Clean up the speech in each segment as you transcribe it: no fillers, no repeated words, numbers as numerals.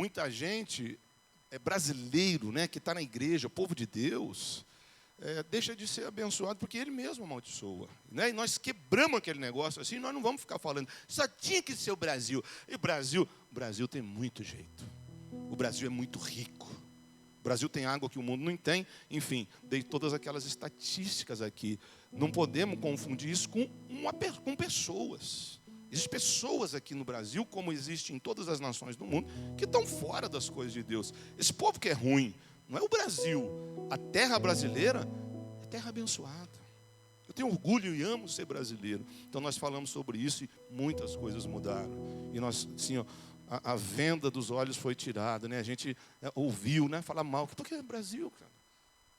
muita gente brasileiro, né, que está na igreja, povo de Deus, deixa de ser abençoado porque ele mesmo amaldiçoa. Né? E nós quebramos aquele negócio assim, nós não vamos ficar falando, só tinha que ser o Brasil. E o Brasil tem muito jeito. O Brasil é muito rico. O Brasil tem água que o mundo não tem. Enfim, dei todas aquelas estatísticas aqui. Não podemos confundir isso com pessoas. Existem pessoas aqui no Brasil, como existe em todas as nações do mundo, que estão fora das coisas de Deus. Esse povo que é ruim, não é o Brasil. A terra brasileira é terra abençoada. Eu tenho orgulho e amo ser brasileiro. Então nós falamos sobre isso e muitas coisas mudaram. E nós, assim, ó, a venda dos olhos foi tirada, né? A gente ouviu, né? Falar mal. Porque é Brasil, cara.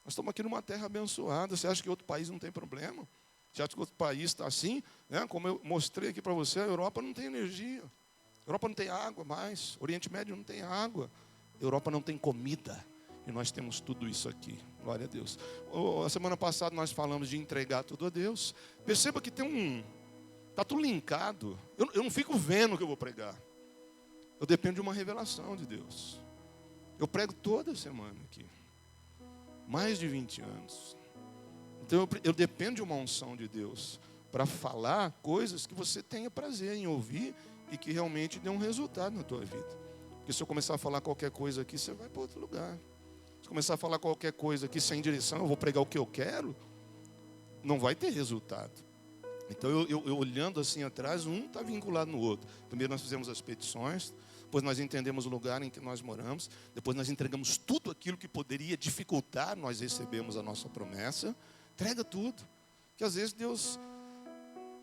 Nós estamos aqui numa terra abençoada. Você acha que outro país não tem problema? Você acha que outro país está assim? Né? Como eu mostrei aqui para você, a Europa não tem energia. A Europa não tem água mais. O Oriente Médio não tem água. A Europa não tem comida. E nós temos tudo isso aqui. Glória a Deus. A semana passada nós falamos de entregar tudo a Deus. Perceba que está tudo linkado. Eu não fico vendo o que eu vou pregar. Eu dependo de uma revelação de Deus. Eu prego toda semana aqui. Mais de 20 anos. Então eu dependo de uma unção de Deus para falar coisas que você tenha prazer em ouvir e que realmente dê um resultado na tua vida. Porque se eu começar a falar qualquer coisa aqui, você vai para outro lugar. Se eu começar a falar qualquer coisa aqui sem direção, eu vou pregar o que eu quero, não vai ter resultado. Então eu olhando assim atrás, um está vinculado no outro. Primeiro nós fizemos as petições, depois nós entendemos o lugar em que nós moramos, depois nós entregamos tudo aquilo que poderia dificultar, nós recebemos a nossa promessa. Entrega tudo. Que às vezes Deus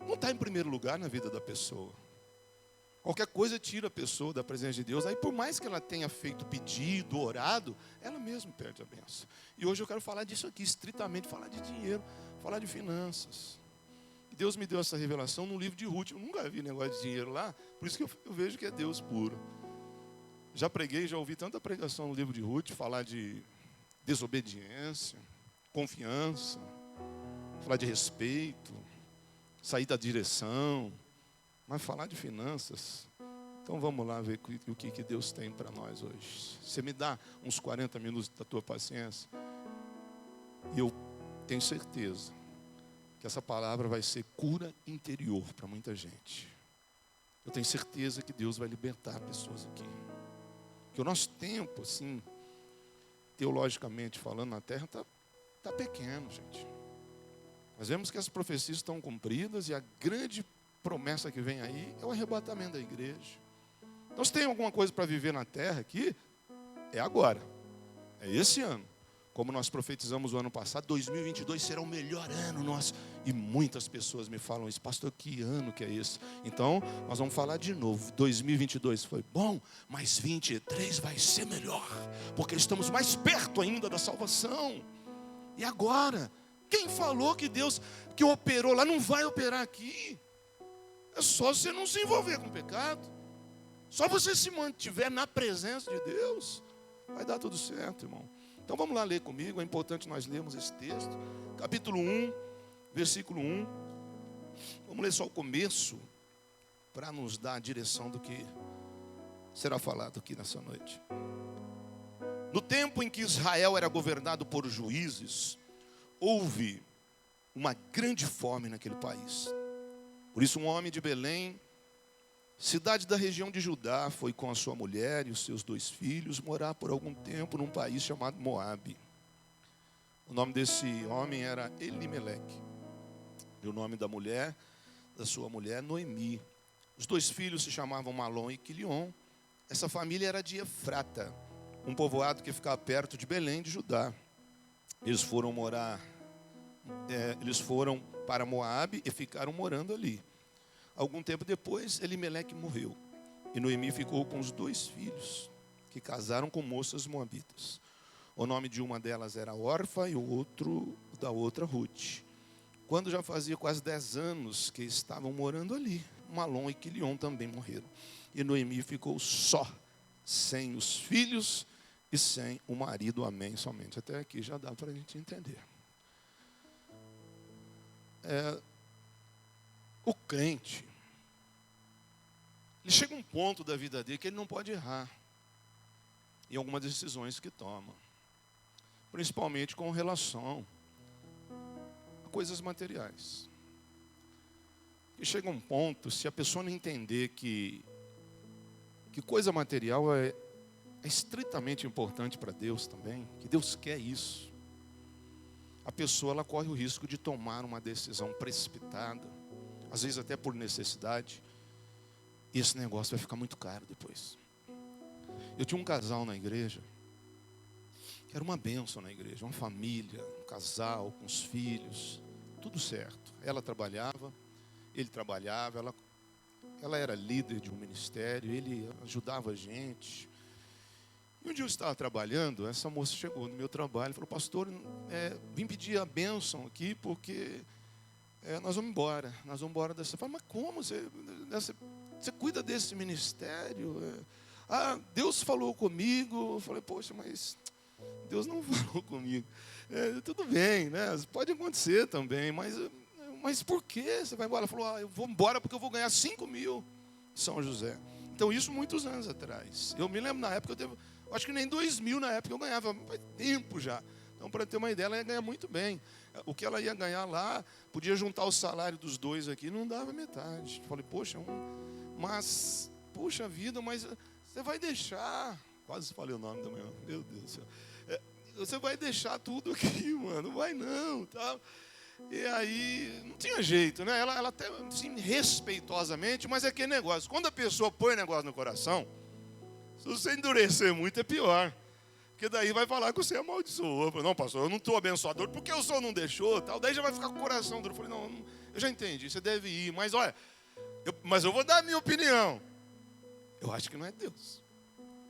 não está em primeiro lugar na vida da pessoa. Qualquer coisa tira a pessoa da presença de Deus. Aí por mais que ela tenha feito pedido, orado, ela mesma perde a bênção. E hoje eu quero falar disso aqui, estritamente falar de dinheiro, falar de finanças. Deus me deu essa revelação no livro de Ruth. Eu nunca vi negócio de dinheiro lá, por isso que eu vejo que é Deus puro. Já preguei, já ouvi tanta pregação no livro de Ruth, falar de desobediência, confiança, falar de respeito, sair da direção, mas falar de finanças. Então vamos lá ver o que Deus tem para nós hoje. Você me dá uns 40 minutos da tua paciência, e eu tenho certeza que essa palavra vai ser cura interior para muita gente. Eu tenho certeza que Deus vai libertar pessoas aqui. Que o nosso tempo, assim, teologicamente falando, na terra está pequeno, gente. Nós vemos que as profecias estão cumpridas e a grande promessa que vem aí é o arrebatamento da igreja. Então, se tem alguma coisa para viver na terra aqui, é agora. É esse ano. Como nós profetizamos o ano passado, 2022 será o melhor ano nosso. E muitas pessoas me falam isso. Pastor, que ano que é esse? Então, nós vamos falar de novo. 2022 foi bom, mas 2023 vai ser melhor. Porque estamos mais perto ainda da salvação. E agora? Quem falou que Deus, que operou lá, não vai operar aqui? É só você não se envolver com o pecado. Só você se mantiver na presença de Deus, vai dar tudo certo, irmão. Então vamos lá ler comigo, é importante nós lermos esse texto. Capítulo 1, versículo 1. Vamos ler só o começo, para nos dar a direção do que será falado aqui nessa noite. No tempo em que Israel era governado por juízes, houve uma grande fome naquele país. Por isso um homem de Belém, cidade da região de Judá, foi com a sua mulher e os seus 2 filhos morar por algum tempo num país chamado Moabe. O nome desse homem era Elimeleque. E o nome da sua mulher, Noemi. Os 2 filhos se chamavam Malom e Quilion. Essa família era de Efrata, um povoado que ficava perto de Belém, de Judá. Eles foram para Moabe e ficaram morando ali. Algum tempo depois, Elimeleque morreu. E Noemi ficou com os 2 filhos, que casaram com moças moabitas. O nome de uma delas era Orfa e o outro da outra Ruth. Quando já fazia quase 10 anos que estavam morando ali, Malom e Quilion também morreram. E Noemi ficou só, sem os filhos e sem o marido. Amém, somente. Até aqui já dá para a gente entender. O crente, ele chega a um ponto da vida dele que ele não pode errar. em algumas decisões que toma, principalmente com relação a coisas materiais. E chega um ponto, se a pessoa não entender que coisa material é estritamente importante para Deus também, que Deus quer isso, a pessoa ela corre o risco de tomar uma decisão precipitada, às vezes até por necessidade, e esse negócio vai ficar muito caro depois. Eu tinha um casal na igreja, que era uma bênção na igreja, uma família, um casal com os filhos, tudo certo. Ela trabalhava, ele trabalhava, ela era líder de um ministério, ele ajudava a gente. E um dia eu estava trabalhando, essa moça chegou no meu trabalho e falou: pastor, vim pedir a bênção aqui porque nós vamos embora dessa. Eu falei: mas como? Você cuida desse ministério? Deus falou comigo. Eu falei: poxa, mas Deus não falou comigo. Tudo bem, né? Pode acontecer também, mas por que você vai embora? Ela falou: eu vou embora porque eu vou ganhar 5.000 em São José. Então, isso muitos anos atrás. Eu me lembro na época, acho que nem 2.000 na época eu ganhava, faz tempo já. Então, para ter uma ideia, ela ia ganhar muito bem. O que ela ia ganhar lá, podia juntar o salário dos dois aqui, não dava metade. Falei: poxa, puxa vida, mas você vai deixar... Quase falei o nome da manhã, meu Deus do céu. Você vai deixar tudo aqui, mano, não vai não, tal. E aí, não tinha jeito, né? Ela até, assim, respeitosamente, mas é aquele negócio. Quando a pessoa põe negócio no coração, se você endurecer muito, é pior. Porque daí vai falar que você amaldiçoou. Eu falei: não, pastor, eu não estou abençoador porque o senhor não deixou, tal. Daí já vai ficar com o coração duro. Eu falei: não, eu já entendi, você deve ir. Mas olha, eu vou dar a minha opinião. Eu acho que não é Deus.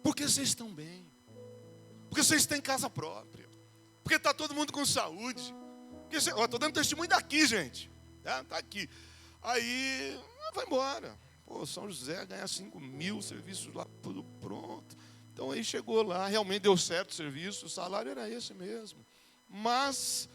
Porque vocês estão bem. Porque vocês têm casa própria. Porque está todo mundo com saúde. Estou dando testemunho daqui, gente. Está aqui. Aí, vai embora. Pô, São José ganha 5.000, serviços lá, tudo pronto. Então, aí chegou lá, realmente deu certo o serviço, o salário era esse mesmo. Mas,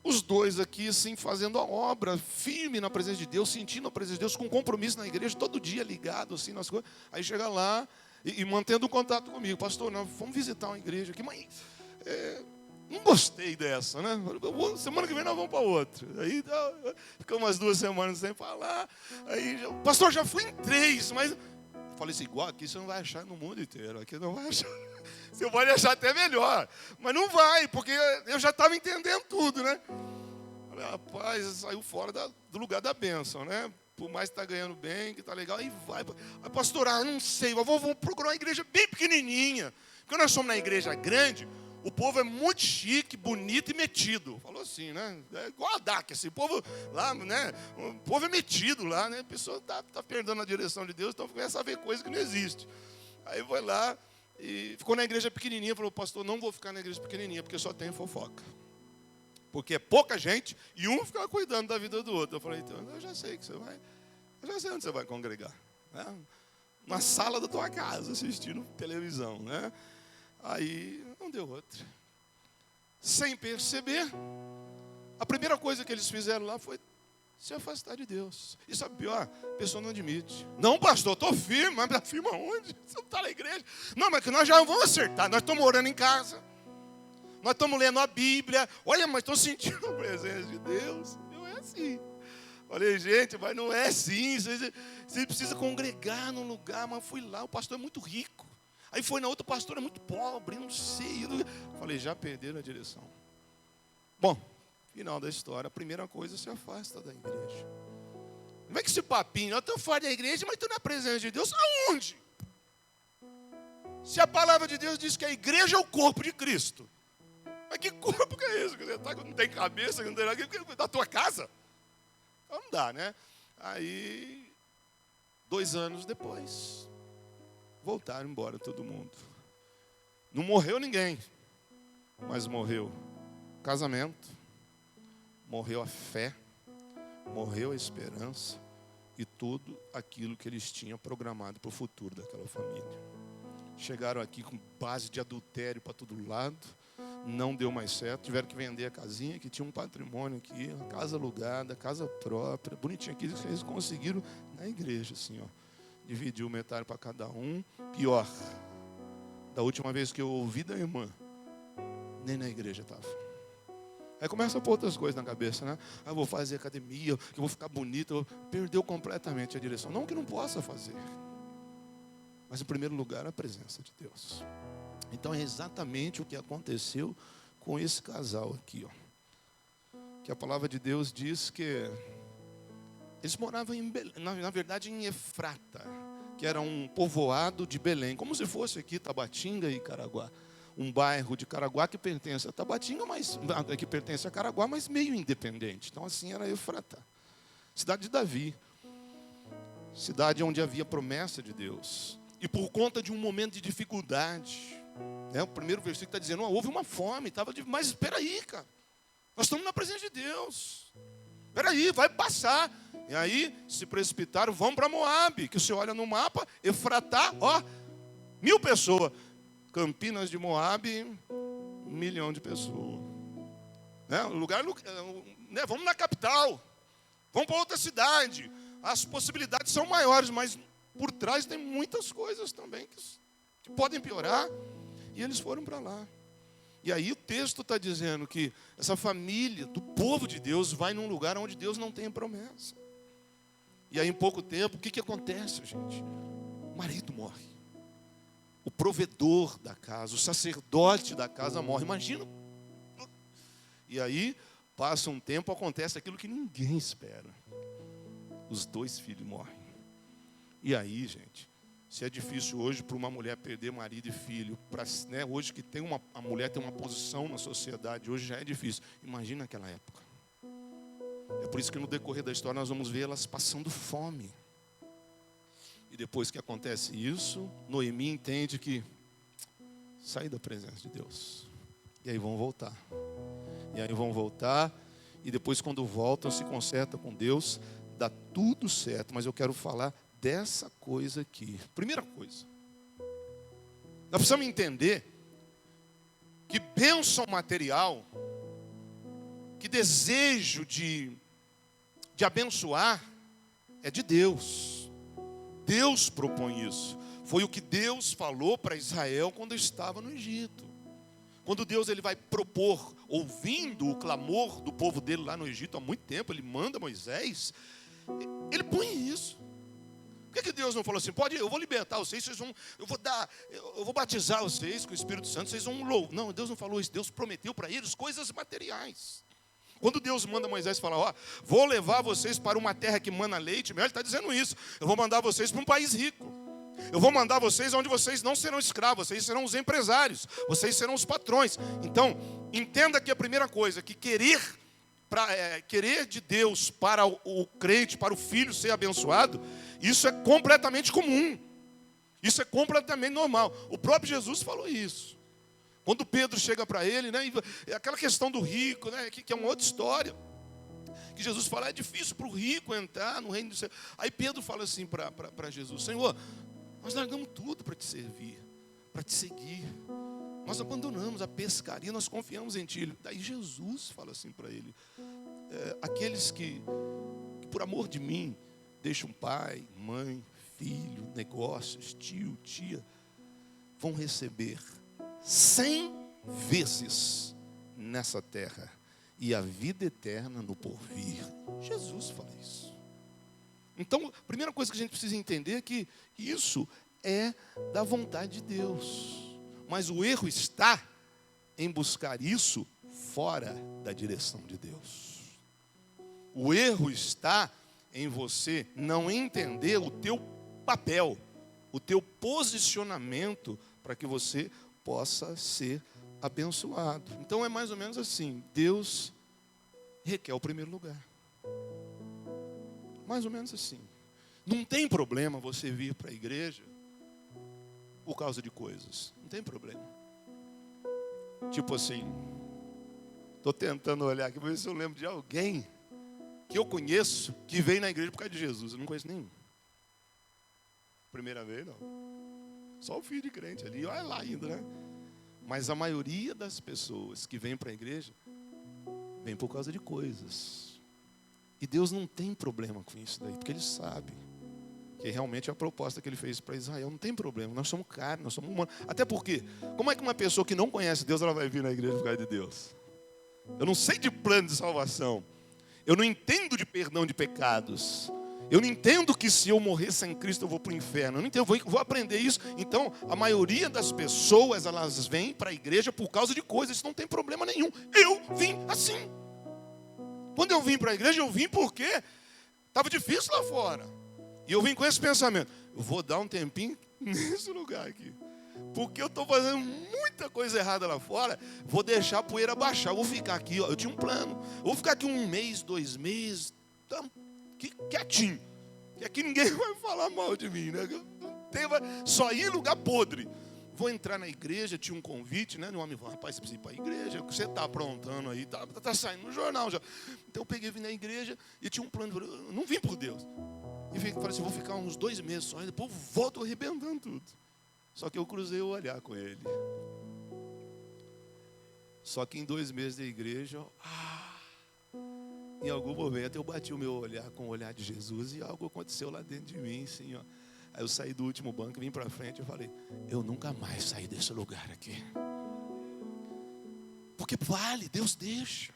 os dois aqui, assim, fazendo a obra, firme na presença de Deus, sentindo a presença de Deus, com compromisso na igreja, todo dia ligado, assim, nas coisas. Aí chega lá e mantendo contato comigo: pastor, nós vamos visitar uma igreja aqui, mas... não gostei dessa, né? Semana que vem nós vamos para outra. Aí ficamos umas 2 semanas sem falar. Aí, pastor, já fui em 3, mas... Eu falei assim: igual aqui você não vai achar no mundo inteiro. Aqui não vai achar. Você pode achar até melhor. Mas não vai, porque eu já estava entendendo tudo, né? Falei: rapaz, saiu fora do lugar da bênção, né? Por mais que está ganhando bem, que está legal, aí vai. Pastor, não sei, vamos procurar uma igreja bem pequenininha. Porque nós somos na igreja grande... O povo é muito chique, bonito e metido. Falou assim, né? É igual a DAC, assim, o povo lá, né? O povo é metido lá, né? A pessoa está perdendo a direção de Deus, então começa a ver coisa que não existe. Aí foi lá e ficou na igreja pequenininha. Falou: pastor, não vou ficar na igreja pequenininha, porque só tem fofoca. Porque é pouca gente e um fica cuidando da vida do outro. Eu falei: então, eu já sei que você vai, eu já sei onde você vai congregar, né? Na sala da tua casa, assistindo televisão, né? Aí não deu outra. Sem perceber, a primeira coisa que eles fizeram lá foi se afastar de Deus. E sabe o pior? A pessoa não admite. Não, pastor, estou firme. Mas firme aonde? Você não está na igreja. Não, mas que nós já vamos acertar. Nós estamos orando em casa. Nós estamos lendo a Bíblia. Olha, mas estou sentindo a presença de Deus. Não é assim. Falei: gente, mas não é assim. Você precisa congregar num lugar. Mas fui lá, o pastor é muito rico. Aí foi na outra, pastor é muito pobre, não sei. Falei: já perderam a direção. Bom, final da história. A primeira coisa, se afasta da igreja. Não é que esse papinho: eu estou fora da igreja, mas estou na presença de Deus. Aonde? Se a palavra de Deus diz que a igreja é o corpo de Cristo. Mas que corpo que é esse? Não tem cabeça, não tem nada. Da tua casa? Então não dá, né? Aí, 2 anos depois, voltaram embora todo mundo. Não morreu ninguém, mas morreu o casamento, morreu a fé, morreu a esperança e tudo aquilo que eles tinham programado para o futuro daquela família. Chegaram aqui com base de adultério para todo lado, não deu mais certo, tiveram que vender a casinha, que tinha um patrimônio aqui, uma casa alugada, casa própria, bonitinha aqui, eles conseguiram na igreja, assim, ó. Dividiu metade para cada um. Pior, Da última vez que eu ouvi da irmã, nem na igreja estava. Aí começa a pôr outras coisas na cabeça, né? Ah, vou fazer academia, que eu vou ficar bonito. Perdeu completamente a direção. Não que não possa fazer. Mas em primeiro lugar, a presença de Deus. Então é exatamente o que aconteceu com esse casal aqui, ó. Que a palavra de Deus diz que eles moravam em Belém, na verdade em Efrata, que era um povoado de Belém, como se fosse aqui Tabatinga e Caraguá. Um bairro de Caraguá que pertence a Tabatinga, que pertence a Caraguá, mas meio independente. Então assim era Efrata. Cidade de Davi. Cidade onde havia promessa de Deus. E por conta de um momento de dificuldade, né, o primeiro versículo está dizendo, houve uma fome, mas espera aí, cara. Nós estamos na presença de Deus. Espera aí, vai passar. E aí se precipitaram, vão para Moabe, que você olha no mapa, Efratá, ó, 1.000 pessoas. Campinas de Moabe, 1 milhão de pessoas. Né? Né? Vamos na capital, vamos para outra cidade. As possibilidades são maiores, mas por trás tem muitas coisas também que podem piorar. E eles foram para lá. E aí o texto está dizendo que essa família do povo de Deus vai num lugar onde Deus não tem promessa. E aí em pouco tempo, o que acontece, gente? O marido morre. O provedor da casa, o sacerdote da casa morre. Imagina. E aí, passa um tempo, acontece aquilo que ninguém espera. Os 2 filhos morrem. E aí, gente, se é difícil hoje para uma mulher perder marido e filho, né, hoje que a mulher tem uma posição na sociedade, hoje já é difícil. Imagina aquela época. É por isso que no decorrer da história nós vamos ver elas passando fome. E depois que acontece isso, Noemi entende que sai da presença de Deus. E aí vão voltar. E depois quando voltam, se consertam com Deus, dá tudo certo. Mas eu quero falar dessa coisa aqui. Primeira coisa. Nós precisamos entender que bênção material, que desejo de abençoar, é de Deus. Deus propõe isso. Foi o que Deus falou para Israel quando estava no Egito. Quando Deus ele vai propor, ouvindo o clamor do povo dele lá no Egito há muito tempo, ele manda Moisés, ele põe isso. Por que Deus não falou assim, eu vou libertar vocês, eu vou batizar vocês com o Espírito Santo, vocês vão louvar. Não, Deus não falou isso, Deus prometeu para eles coisas materiais. Quando Deus manda Moisés falar, vou levar vocês para uma terra que mana leite e mel, ele está dizendo isso. Eu vou mandar vocês para um país rico. Eu vou mandar vocês onde vocês não serão escravos, vocês serão os empresários, vocês serão os patrões. Então, entenda que a primeira coisa, que querer de Deus para o crente, para o filho ser abençoado, isso é completamente comum. Isso é completamente normal. O próprio Jesus falou isso. Quando Pedro chega para ele, né, e aquela questão do rico, né, que é uma outra história, que Jesus fala, é difícil para o rico entrar no reino do céu. Aí Pedro fala assim para Jesus, Senhor, nós largamos tudo para te servir, para te seguir. Nós abandonamos a pescaria, nós confiamos em Ti. Daí Jesus fala assim para ele, aqueles que por amor de mim deixam pai, mãe, filho, negócios, tio, tia, vão receber 100 vezes nessa terra e a vida eterna no porvir. Jesus fala isso. Então, a primeira coisa que a gente precisa entender é que isso é da vontade de Deus. Mas o erro está em buscar isso fora da direção de Deus. O erro está em você não entender o teu papel, o teu posicionamento para que você possa ser abençoado. Então é mais ou menos assim, Deus requer o primeiro lugar. Mais ou menos assim. Não tem problema você vir para a igreja por causa de coisas. Não tem problema. Tipo assim, estou tentando olhar aqui para ver se eu lembro de alguém que eu conheço que veio na igreja por causa de Jesus. Eu não conheço nenhum. Primeira vez, não. Só o filho de crente ali, olha lá ainda, né? Mas a maioria das pessoas que vêm para a igreja, vem por causa de coisas. E Deus não tem problema com isso daí, porque Ele sabe. Que realmente é a proposta que ele fez para Israel. Não tem problema, nós somos carne, nós somos humanos. Até porque, como é que uma pessoa que não conhece Deus, ela vai vir na igreja por causa de Deus? Eu não sei de plano de salvação. Eu não entendo de perdão de pecados. Eu não entendo que se eu morrer sem Cristo eu vou para o inferno. Eu não entendo, eu vou aprender isso. Então, a maioria das pessoas, elas vêm para a igreja por causa de coisas. Isso não tem problema nenhum. Eu vim assim. Quando eu vim para a igreja, eu vim porque estava difícil lá fora. E eu vim com esse pensamento. Eu vou dar um tempinho nesse lugar aqui. Porque eu estou fazendo muita coisa errada lá fora. Vou deixar a poeira baixar. Eu vou ficar aqui, ó, eu tinha um plano. Eu vou ficar aqui 1 mês, 2 meses. Quietinho. E aqui ninguém vai falar mal de mim, né? Só ir em lugar podre. Vou entrar na igreja, tinha um convite, né? Um homem falou, rapaz, você precisa ir para a igreja. O que você está aprontando aí? Tá saindo no jornal já. Então eu peguei, vim na igreja e tinha um plano. Eu não vim por Deus. E falei assim, vou ficar uns 2 meses só. E depois volto arrebentando tudo. Só que eu cruzei o olhar com ele. Só que em 2 meses de igreja, em algum momento eu bati o meu olhar com o olhar de Jesus e algo aconteceu lá dentro de mim, assim, ó. Aí eu saí do último banco, vim para frente e falei, eu nunca mais saí desse lugar aqui. Porque vale, Deus deixa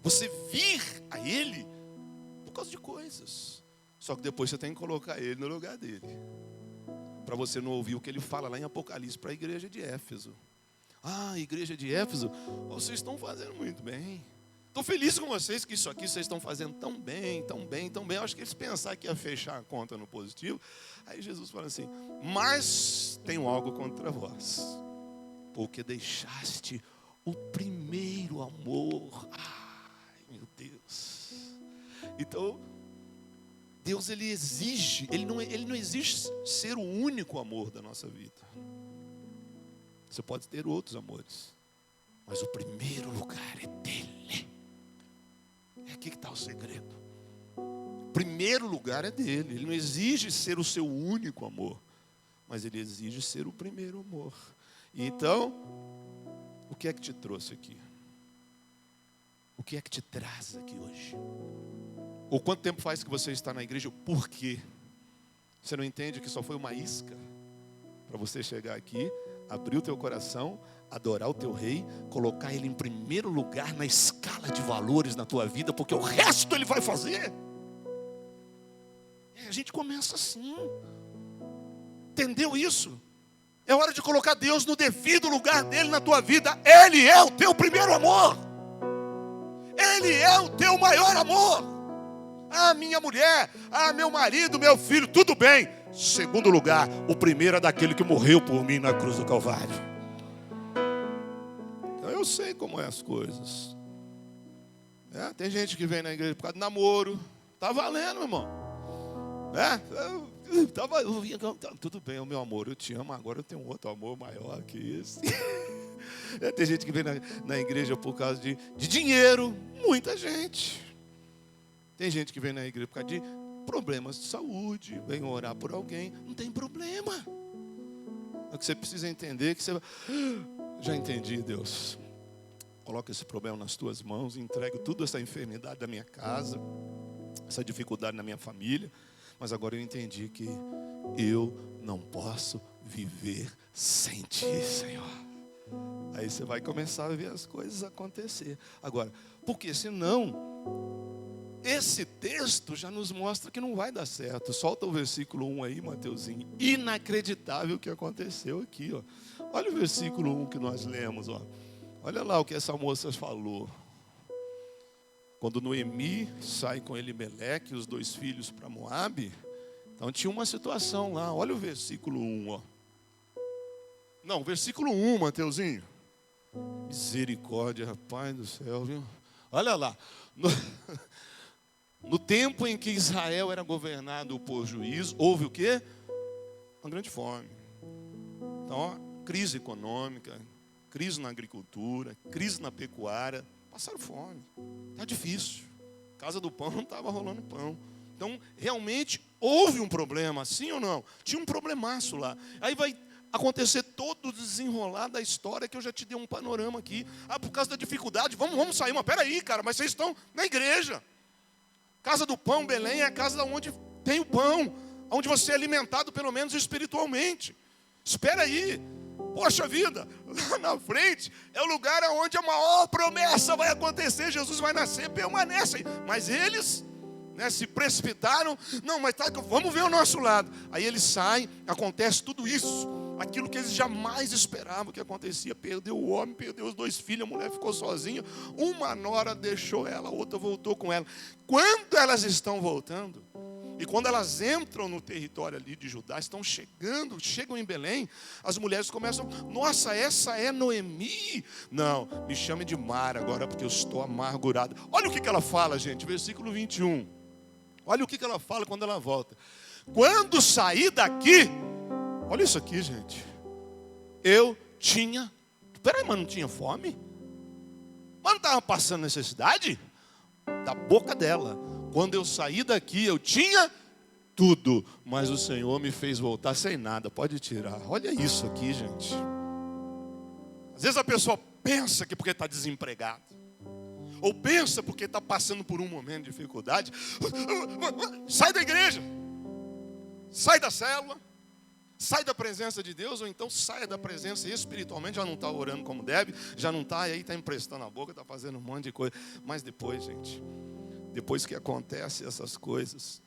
você vir a Ele por causa de coisas. Só que depois você tem que colocar Ele no lugar dele. Para você não ouvir o que Ele fala lá em Apocalipse para a igreja de Éfeso. Igreja de Éfeso, vocês estão fazendo muito bem. Estou feliz com vocês que isso aqui vocês estão fazendo tão bem, tão bem, tão bem. Eu acho que eles pensaram que ia fechar a conta no positivo. Aí Jesus fala assim, mas tenho algo contra vós. Porque deixaste o primeiro amor. Ai, meu Deus. Então, Deus ele exige, ele não exige ser o único amor da nossa vida. Você pode ter outros amores. Mas o primeiro lugar é dele. É aqui que está o segredo. O primeiro lugar é dele. Ele não exige ser o seu único amor, mas ele exige ser o primeiro amor. E então, o que é que te trouxe aqui? O que é que te traz aqui hoje? Ou quanto tempo faz que você está na igreja? Por quê? Você não entende que só foi uma isca para você chegar aqui, abrir o teu coração, adorar o teu rei, colocar ele em primeiro lugar na escala de valores na tua vida, porque o resto ele vai fazer. A gente começa assim. Entendeu isso? É hora de colocar Deus no devido lugar dele na tua vida. Ele é o teu primeiro amor. Ele é o teu maior amor. Minha mulher, meu marido, meu filho, tudo bem. Segundo lugar, o primeiro é daquele que morreu por mim na cruz do Calvário. Eu sei como é as coisas. Tem gente que vem na igreja por causa de namoro. Tá valendo, meu irmão. Tudo bem, meu amor, eu te amo. Agora eu tenho um outro amor maior que esse. Tem gente que vem na igreja por causa de dinheiro. Muita gente. Tem gente que vem na igreja por causa de problemas de saúde. Vem orar por alguém. Não tem problema. O que você precisa entender é que você... Já entendi, Deus. Coloca esse problema nas tuas mãos. Entrego toda essa enfermidade da minha casa. Essa dificuldade na minha família. Mas agora eu entendi que eu não posso viver sem ti, Senhor. Aí você vai começar a ver as coisas acontecer. Agora, porque senão, esse texto já nos mostra que não vai dar certo. Solta o versículo 1 aí, Mateuzinho. Inacreditável o que aconteceu aqui, ó. Olha o versículo 1 que nós lemos, ó. Olha lá o que essa moça falou. Quando Noemi sai com Elimeleque e os 2 filhos para Moabe, então tinha uma situação lá. Olha o versículo 1, ó. Não, versículo 1, Mateuzinho. Misericórdia, rapaz do céu, viu? Olha lá. No tempo em que Israel era governado por juízo, houve o quê? Uma grande fome. Então, ó, crise econômica, crise na agricultura, crise na pecuária. Passaram fome. Está difícil. Casa do pão não estava rolando pão. Então, realmente, houve um problema, sim ou não? Tinha um problemaço lá. Aí vai acontecer todo o desenrolar da história que eu já te dei um panorama aqui. Por causa da dificuldade, vamos sair. Mas peraí, cara, mas vocês estão na igreja. Casa do pão, Belém, é a casa onde tem o pão. onde você é alimentado pelo menos espiritualmente. Espera aí. Poxa vida, lá na frente é o lugar onde a maior promessa vai acontecer. Jesus vai nascer, permanece aí. Mas eles, se precipitaram. Não, mas tá, vamos ver o nosso lado. Aí eles saem, acontece tudo isso. Aquilo que eles jamais esperavam que acontecia. Perdeu o homem, perdeu os 2 filhos, a mulher ficou sozinha. Uma nora deixou ela, a outra voltou com ela. Quando elas estão voltando, e quando elas entram no território ali de Judá, chegam em Belém, as mulheres começam, nossa, essa é Noemi. Não, me chame de Mara agora, porque eu estou amargurada. Olha o que ela fala, gente, versículo 21. Olha o que ela fala quando ela volta. Quando saí daqui, olha isso aqui, gente. Eu tinha, peraí, mas não tinha fome? Mas não estava passando necessidade? Da boca dela. Quando eu saí daqui, eu tinha tudo, mas o Senhor me fez voltar sem nada. Pode tirar. Olha isso aqui, gente. Às vezes a pessoa pensa que porque está desempregado, ou pensa porque está passando por um momento de dificuldade. Sai da igreja, sai da célula, sai da presença de Deus, ou então saia da presença espiritualmente, já não está orando como deve, já não está, aí está emprestando a boca, está fazendo um monte de coisa. Mas depois, gente, depois que acontece essas coisas,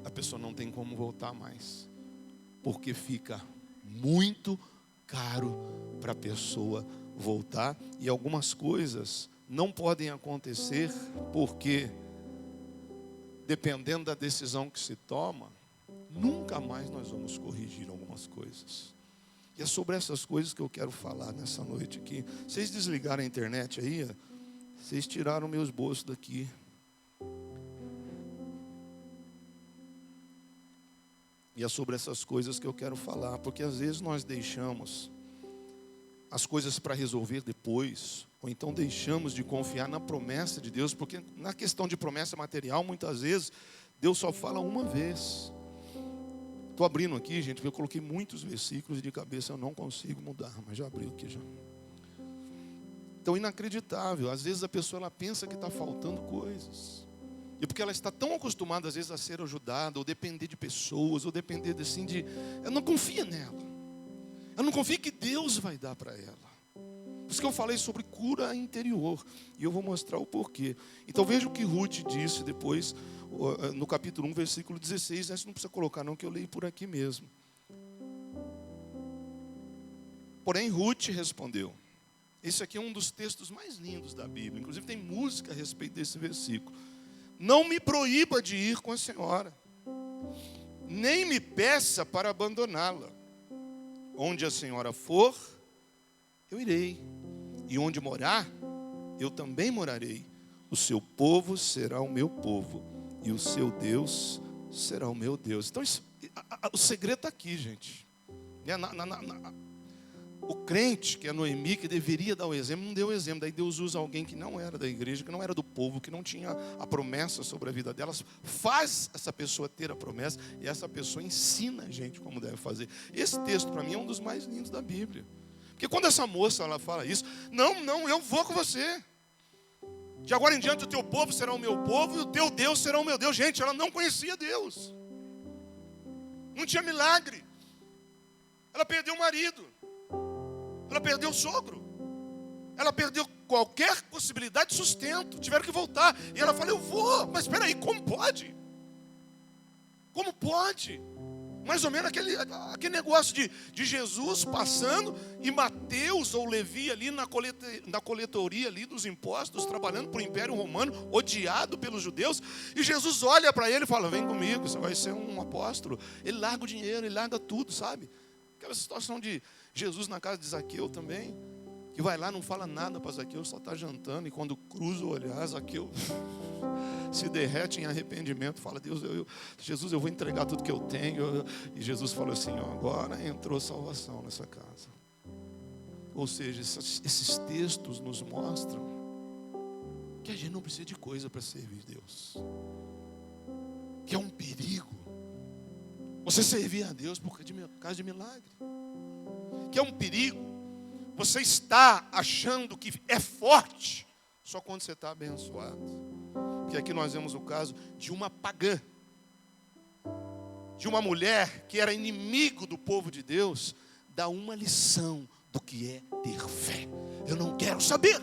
a pessoa não tem como voltar mais, porque fica muito caro para a pessoa voltar, e algumas coisas não podem acontecer, porque dependendo da decisão que se toma, nunca mais nós vamos corrigir algumas coisas. E é sobre essas coisas que eu quero falar nessa noite aqui. Vocês desligaram a internet aí? Vocês tiraram meus bolsos daqui. E é sobre essas coisas que eu quero falar, porque às vezes nós deixamos as coisas para resolver depois, ou então deixamos de confiar na promessa de Deus, porque na questão de promessa material, muitas vezes, Deus só fala uma vez. Estou abrindo aqui, gente, porque eu coloquei muitos versículos e de cabeça eu não consigo mudar, mas já abriu aqui já. Então, inacreditável. Às vezes a pessoa ela pensa que está faltando coisas. E porque ela está tão acostumada, às vezes, a ser ajudada, ou depender de pessoas, ou depender assim de... Ela não confia nela. Ela não confia que Deus vai dar para ela. Por isso que eu falei sobre cura interior. E eu vou mostrar o porquê. Então veja o que Ruth disse depois, no capítulo 1, versículo 16. Essa não precisa colocar não, que eu leio por aqui mesmo. Porém Ruth respondeu. Esse aqui é um dos textos mais lindos da Bíblia. Inclusive tem música a respeito desse versículo. Não me proíba de ir com a senhora, nem me peça para abandoná-la. Onde a senhora for, eu irei. E onde morar, eu também morarei. O seu povo será o meu povo, e o seu Deus será o meu Deus. Então o segredo está aqui, gente. O crente, que é Noemi, que deveria dar o exemplo, não deu o exemplo. Daí Deus usa alguém que não era da igreja, que não era do povo, que não tinha a promessa sobre a vida delas, faz essa pessoa ter a promessa, e essa pessoa ensina a gente como deve fazer. Esse texto, para mim, é um dos mais lindos da Bíblia. Porque quando essa moça ela fala isso, não, eu vou com você. De agora em diante o teu povo será o meu povo, e o teu Deus será o meu Deus. Gente, ela não conhecia Deus. Não tinha milagre. Ela perdeu o marido. Ela perdeu o sogro. Ela perdeu qualquer possibilidade de sustento. Tiveram que voltar. E ela fala, eu vou. Mas espera aí, como pode? Como pode? Mais ou menos aquele negócio de Jesus passando e Mateus ou Levi ali na coletoria ali dos impostos, trabalhando para o Império Romano, odiado pelos judeus. E Jesus olha para ele e fala, vem comigo, você vai ser um apóstolo. Ele larga o dinheiro, ele larga tudo, sabe? Aquela situação de Jesus na casa de Zaqueu também, que vai lá, não fala nada para Zaqueu, só está jantando, e quando cruza o olhar, Zaqueu se derrete em arrependimento, fala, Deus, Jesus, eu vou entregar tudo que eu tenho. E Jesus falou assim, agora entrou salvação nessa casa. Ou seja, esses textos nos mostram que a gente não precisa de coisa para servir Deus, que é um perigo você servir a Deus por causa de milagre, que é um perigo você está achando que é forte só quando você está abençoado. Porque aqui nós vemos o caso de uma pagã. de uma mulher que era inimigo do povo de Deus, dá uma lição do que é ter fé. Eu não quero saber.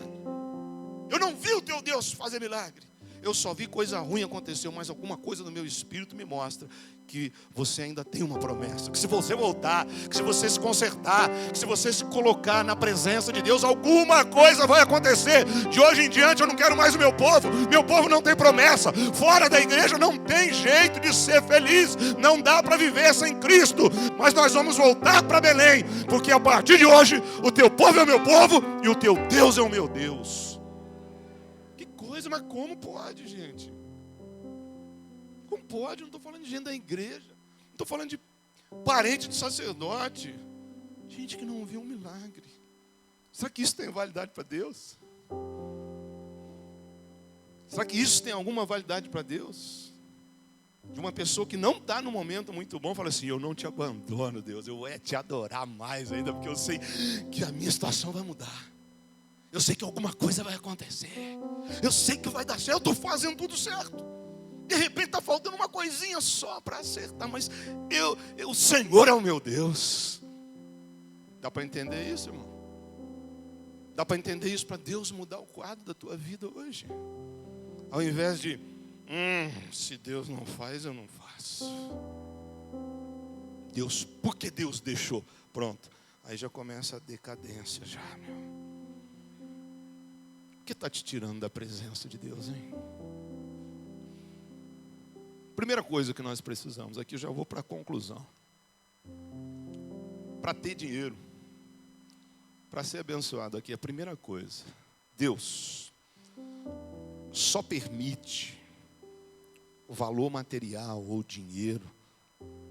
Eu não vi o teu Deus fazer milagre. Eu só vi coisa ruim acontecer, mas alguma coisa no meu espírito me mostra que você ainda tem uma promessa. Que se você voltar, que se você se consertar, que se você se colocar na presença de Deus, alguma coisa vai acontecer. De hoje em diante eu não quero mais o meu povo. Meu povo não tem promessa. Fora da igreja não tem jeito de ser feliz. Não dá para viver sem Cristo. Mas nós vamos voltar para Belém, porque a partir de hoje o teu povo é o meu povo e o teu Deus é o meu Deus. Mas como pode, gente? Como pode? Eu não estou falando de gente da igreja. Não estou falando de parente de sacerdote. Gente que não viu um milagre. Será que isso tem validade para Deus? Será que isso tem alguma validade para Deus? De uma pessoa que não está num momento muito bom, fala assim, eu não te abandono, Deus. Eu vou te adorar mais ainda, porque eu sei que a minha situação vai mudar. Eu sei que alguma coisa vai acontecer. Eu sei que vai dar certo. Eu estou fazendo tudo certo. De repente está faltando uma coisinha só para acertar. Mas o Senhor é o meu Deus. Dá para entender isso, irmão? Dá para entender isso para Deus mudar o quadro da tua vida hoje? Ao invés de, se Deus não faz, eu não faço. Deus, por que Deus deixou? Pronto. Aí já começa a decadência já, meu. O que está te tirando da presença de Deus, hein? Primeira coisa que nós precisamos, aqui eu já vou para a conclusão. Para ter dinheiro, para ser abençoado aqui, a primeira coisa, Deus só permite o valor material ou dinheiro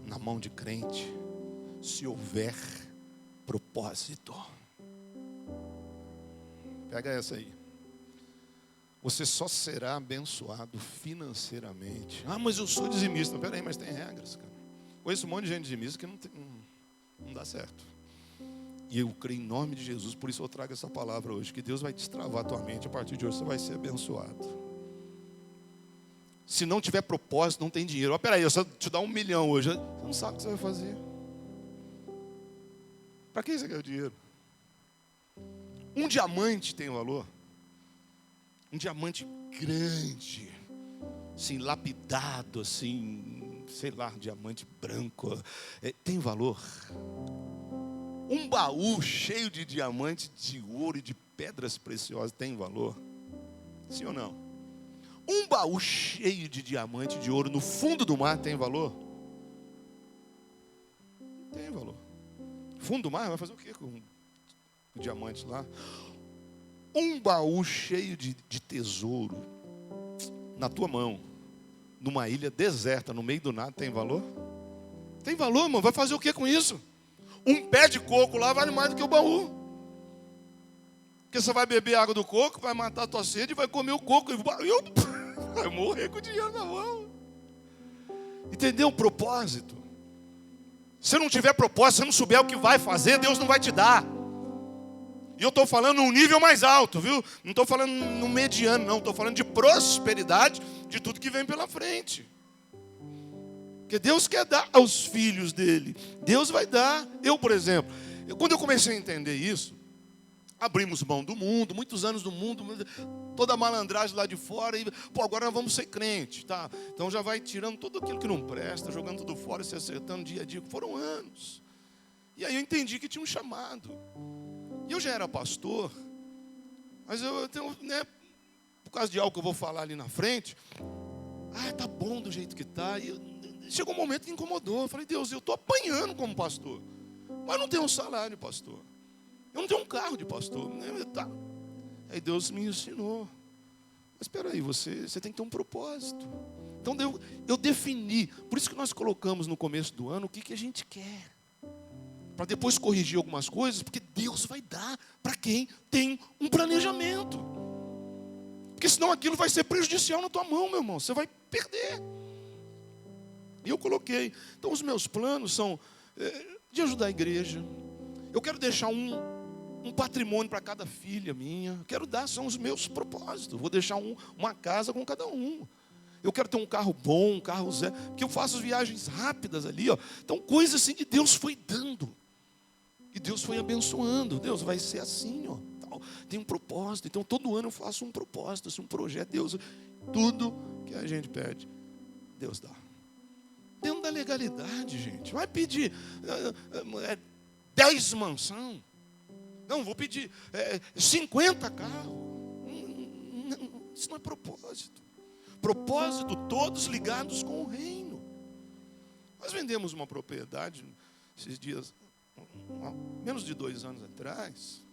na mão de crente se houver propósito. Pega essa aí. Você só será abençoado financeiramente. Ah, mas eu sou dizimista. Peraí, mas tem regras, cara. Conheço um monte de gente dizimista que não dá certo. E eu creio em nome de Jesus, por isso eu trago essa palavra hoje, que Deus vai destravar a tua mente. A partir de hoje você vai ser abençoado. Se não tiver propósito, não tem dinheiro. Peraí, eu só te dar 1 milhão hoje. Você não sabe o que você vai fazer. Para que você quer o dinheiro? Um diamante tem valor. Um diamante grande, assim, lapidado, assim, sei lá, diamante branco, tem valor. Um baú cheio de diamante, de ouro e de pedras preciosas tem valor? Sim ou não? Um baú cheio de diamante, de ouro no fundo do mar tem valor? Tem valor. Fundo do mar vai fazer o quê com o diamante lá? Um baú cheio de tesouro na tua mão, numa ilha deserta, no meio do nada, tem valor? Tem valor, irmão. Vai fazer o que com isso? Um pé de coco lá vale mais do que o baú. Porque você vai beber água do coco, vai matar a tua sede, vai comer o coco e vai morrer com o dinheiro na mão. Entendeu o propósito? Se não tiver propósito, se não souber o que vai fazer, Deus não vai te dar. E eu estou falando num nível mais alto, viu? Não estou falando no mediano, não. Estou falando de prosperidade de tudo que vem pela frente. Porque Deus quer dar aos filhos dele. Deus vai dar. Eu, por exemplo, quando eu comecei a entender isso, abrimos mão do mundo, muitos anos do mundo, toda a malandragem lá de fora. E, agora nós vamos ser crente, tá? Então já vai tirando tudo aquilo que não presta, jogando tudo fora e se acertando dia a dia. Foram anos. E aí eu entendi que tinha um chamado. E eu já era pastor, mas eu tenho, por causa de algo que eu vou falar ali na frente, tá bom do jeito que está. E chegou um momento que incomodou. Eu falei, Deus, eu estou apanhando como pastor, mas não tenho um salário, pastor. Eu não tenho um carro de pastor. Aí Deus me ensinou. Mas espera aí, você tem que ter um propósito. Então eu defini, por isso que nós colocamos no começo do ano o que a gente quer. Para depois corrigir algumas coisas, porque Deus vai dar para quem tem um planejamento. Porque senão aquilo vai ser prejudicial na tua mão, meu irmão. Você vai perder. E eu coloquei. Então os meus planos são de ajudar a igreja. Eu quero deixar um patrimônio para cada filha minha. Quero dar, são os meus propósitos. Vou deixar uma casa com cada um. Eu quero ter um carro bom, um carro zero, porque eu faço viagens rápidas ali, ó. Então, coisas assim que Deus foi dando. E Deus foi abençoando. Deus vai ser assim, ó. Tal. Tem um propósito. Então, todo ano eu faço um propósito, assim, um projeto. Deus, tudo que a gente pede, Deus dá. Dentro da legalidade, gente. Vai pedir 10 mansão. Não, vou pedir 50 carros. Isso não é propósito. Propósito, todos ligados com o reino. Nós vendemos uma propriedade esses dias, menos de 2 anos atrás.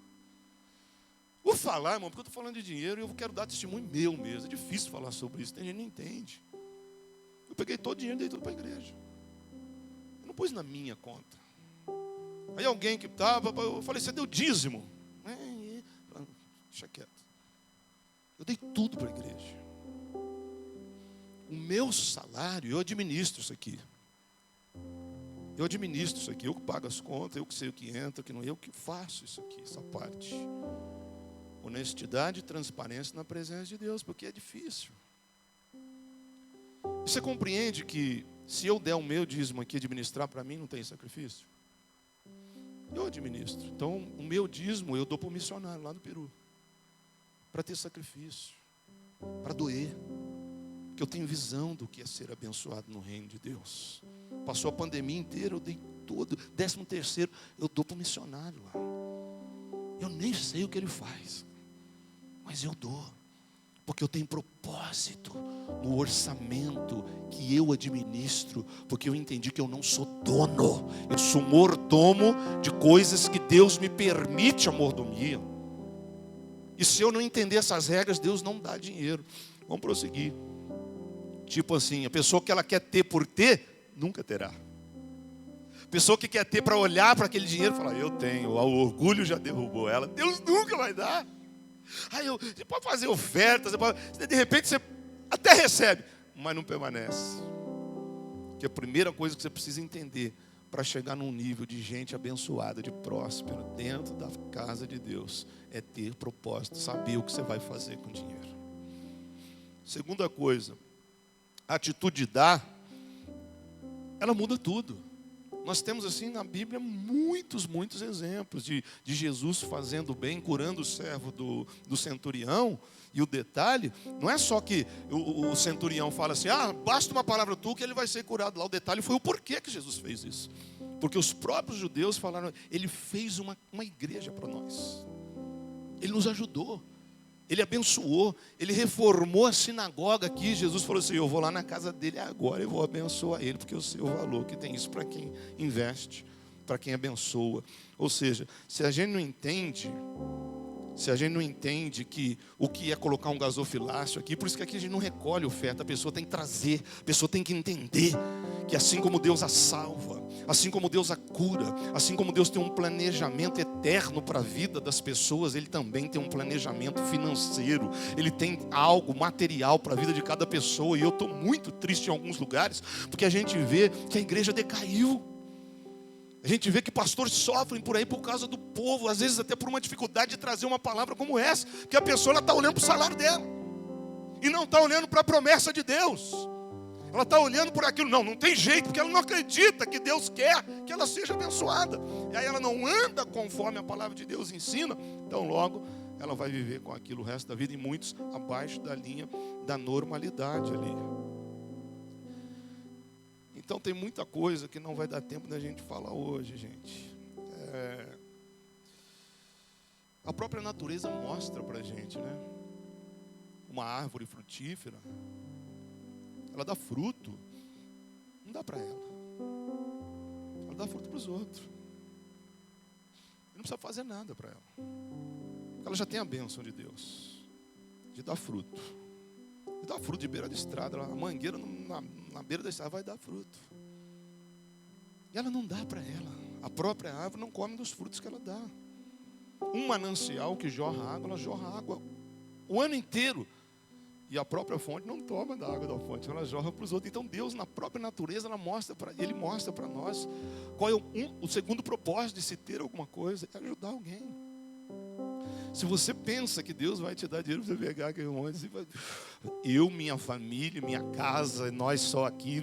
Vou falar, irmão, porque eu estou falando de dinheiro e eu quero dar testemunho meu mesmo. É difícil falar sobre isso, tem gente que não entende. Eu peguei todo o dinheiro e dei tudo para a igreja. Eu não pus na minha conta. Aí alguém que estava, eu falei, você deu dízimo? Deixa quieto. Eu dei tudo para a igreja. O meu salário, eu administro isso aqui. Eu administro isso aqui, eu que pago as contas, eu que sei o que entra, o que não, eu que faço isso aqui, essa parte. Honestidade e transparência na presença de Deus, porque é difícil. E você compreende que se eu der o meu dízimo aqui, administrar para mim, não tem sacrifício? Eu administro. Então, o meu dízimo eu dou para o missionário lá no Peru. Para ter sacrifício. Para doer. Porque eu tenho visão do que é ser abençoado no reino de Deus. Passou a pandemia inteira, eu dei todo. 13º, eu dou para o missionário lá. Eu nem sei o que ele faz. Mas eu dou. Porque eu tenho propósito no orçamento que eu administro. Porque eu entendi que eu não sou dono. Eu sou mordomo de coisas que Deus me permite a mordomia. E se eu não entender essas regras, Deus não dá dinheiro. Vamos prosseguir. Tipo assim, a pessoa que ela quer ter por ter, nunca terá. A pessoa que quer ter para olhar para aquele dinheiro e falar, eu tenho, o orgulho já derrubou ela. Deus nunca vai dar. Aí você pode fazer ofertas, de repente você até recebe, mas não permanece. Que a primeira coisa que você precisa entender para chegar num nível de gente abençoada, de próspera, dentro da casa de Deus, é ter propósito, saber o que você vai fazer com o dinheiro. Segunda coisa, a atitude de dar, ela muda tudo. Nós temos assim na Bíblia muitos exemplos de Jesus fazendo bem, curando o servo do centurião. E o detalhe, não é só que o centurião fala assim, basta uma palavra tua que ele vai ser curado. Lá o detalhe foi o porquê que Jesus fez isso. Porque os próprios judeus falaram, ele fez uma igreja para nós. Ele nos ajudou. Ele abençoou, ele reformou a sinagoga aqui. Jesus falou assim, eu vou lá na casa dele agora, eu vou abençoar ele, porque eu sei o valor que tem isso para quem investe, para quem abençoa. Ou seja, se a gente não entende que o que é colocar um gasofilácio aqui, por isso que aqui a gente não recolhe oferta, a pessoa tem que trazer, a pessoa tem que entender que assim como Deus a salva, assim como Deus a cura, assim como Deus tem um planejamento eterno para a vida das pessoas, Ele também tem um planejamento financeiro, Ele tem algo material para a vida de cada pessoa. E eu estou muito triste em alguns lugares, porque a gente vê que a igreja decaiu. A gente vê que pastores sofrem por aí por causa do povo, às vezes até por uma dificuldade de trazer uma palavra como essa, que a pessoa está olhando para o salário dela, e não está olhando para a promessa de Deus. Ela está olhando por aquilo, não tem jeito, porque ela não acredita que Deus quer que ela seja abençoada. E aí ela não anda conforme a palavra de Deus ensina, então logo ela vai viver com aquilo o resto da vida, e muitos abaixo da linha da normalidade ali. Então tem muita coisa que não vai dar tempo da gente falar hoje, gente. A própria natureza mostra para a gente, né? Uma árvore frutífera, ela dá fruto, não dá para ela. Ela dá fruto para os outros. Não precisa fazer nada para ela. Ela já tem a bênção de Deus, de dar fruto. De dar fruto de beira de estrada, a mangueira na beira da estrada vai dar fruto. E ela não dá para ela. A própria árvore não come dos frutos que ela dá. Um manancial que jorra água, ela jorra água o ano inteiro. E a própria fonte não toma da água da fonte, ela jorra para os outros. Então Deus, na própria natureza, Ele mostra para nós qual é o segundo propósito de se ter alguma coisa, é ajudar alguém. Se você pensa que Deus vai te dar dinheiro para você pegar aquele monte, eu, minha família, minha casa, nós só aqui,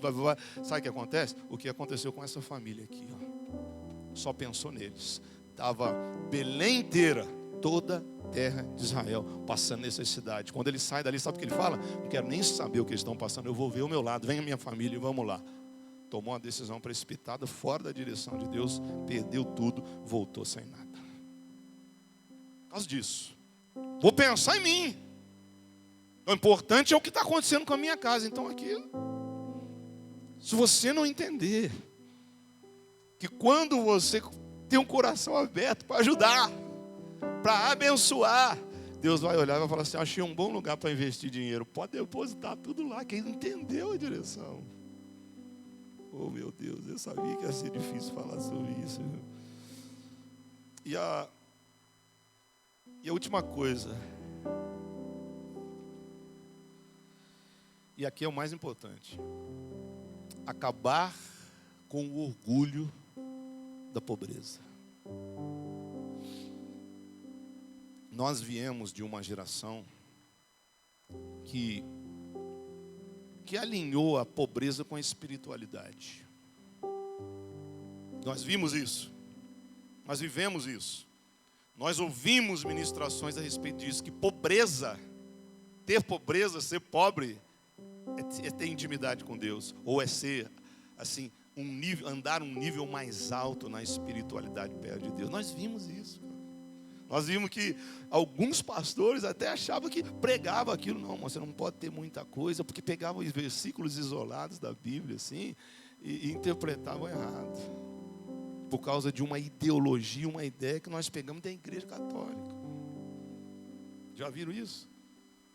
sabe o que acontece? O que aconteceu com essa família aqui, ó. Só pensou neles. Estava Belém inteira, toda a terra de Israel, passando necessidade. Quando ele sai dali, sabe o que ele fala? Não quero nem saber o que eles estão passando, eu vou ver o meu lado, vem a minha família e vamos lá. Tomou uma decisão precipitada, fora da direção de Deus, perdeu tudo, voltou sem nada. Por causa disso, vou pensar em mim. O importante é o que está acontecendo com a minha casa. Então aqui, se você não entender que quando você tem um coração aberto para ajudar, para abençoar, Deus vai olhar e vai falar assim: achei um bom lugar para investir dinheiro, pode depositar tudo lá. Quem entendeu a direção? Oh meu Deus, eu sabia que ia ser difícil falar sobre isso. E a última coisa, e aqui é o mais importante: acabar com o orgulho da pobreza. Nós viemos de uma geração que alinhou a pobreza com a espiritualidade. Nós vimos isso, nós vivemos isso. Nós ouvimos ministrações a respeito disso, que pobreza, ter pobreza, ser pobre, é ter intimidade com Deus, ou é ser, assim, andar um nível mais alto na espiritualidade perto de Deus. Nós vimos isso. Nós vimos que alguns pastores até achavam que pregavam aquilo. Não, você não pode ter muita coisa, porque pegavam os versículos isolados da Bíblia, assim, e interpretavam errado. Por causa de uma ideologia, uma ideia que nós pegamos da Igreja Católica. Já viram isso?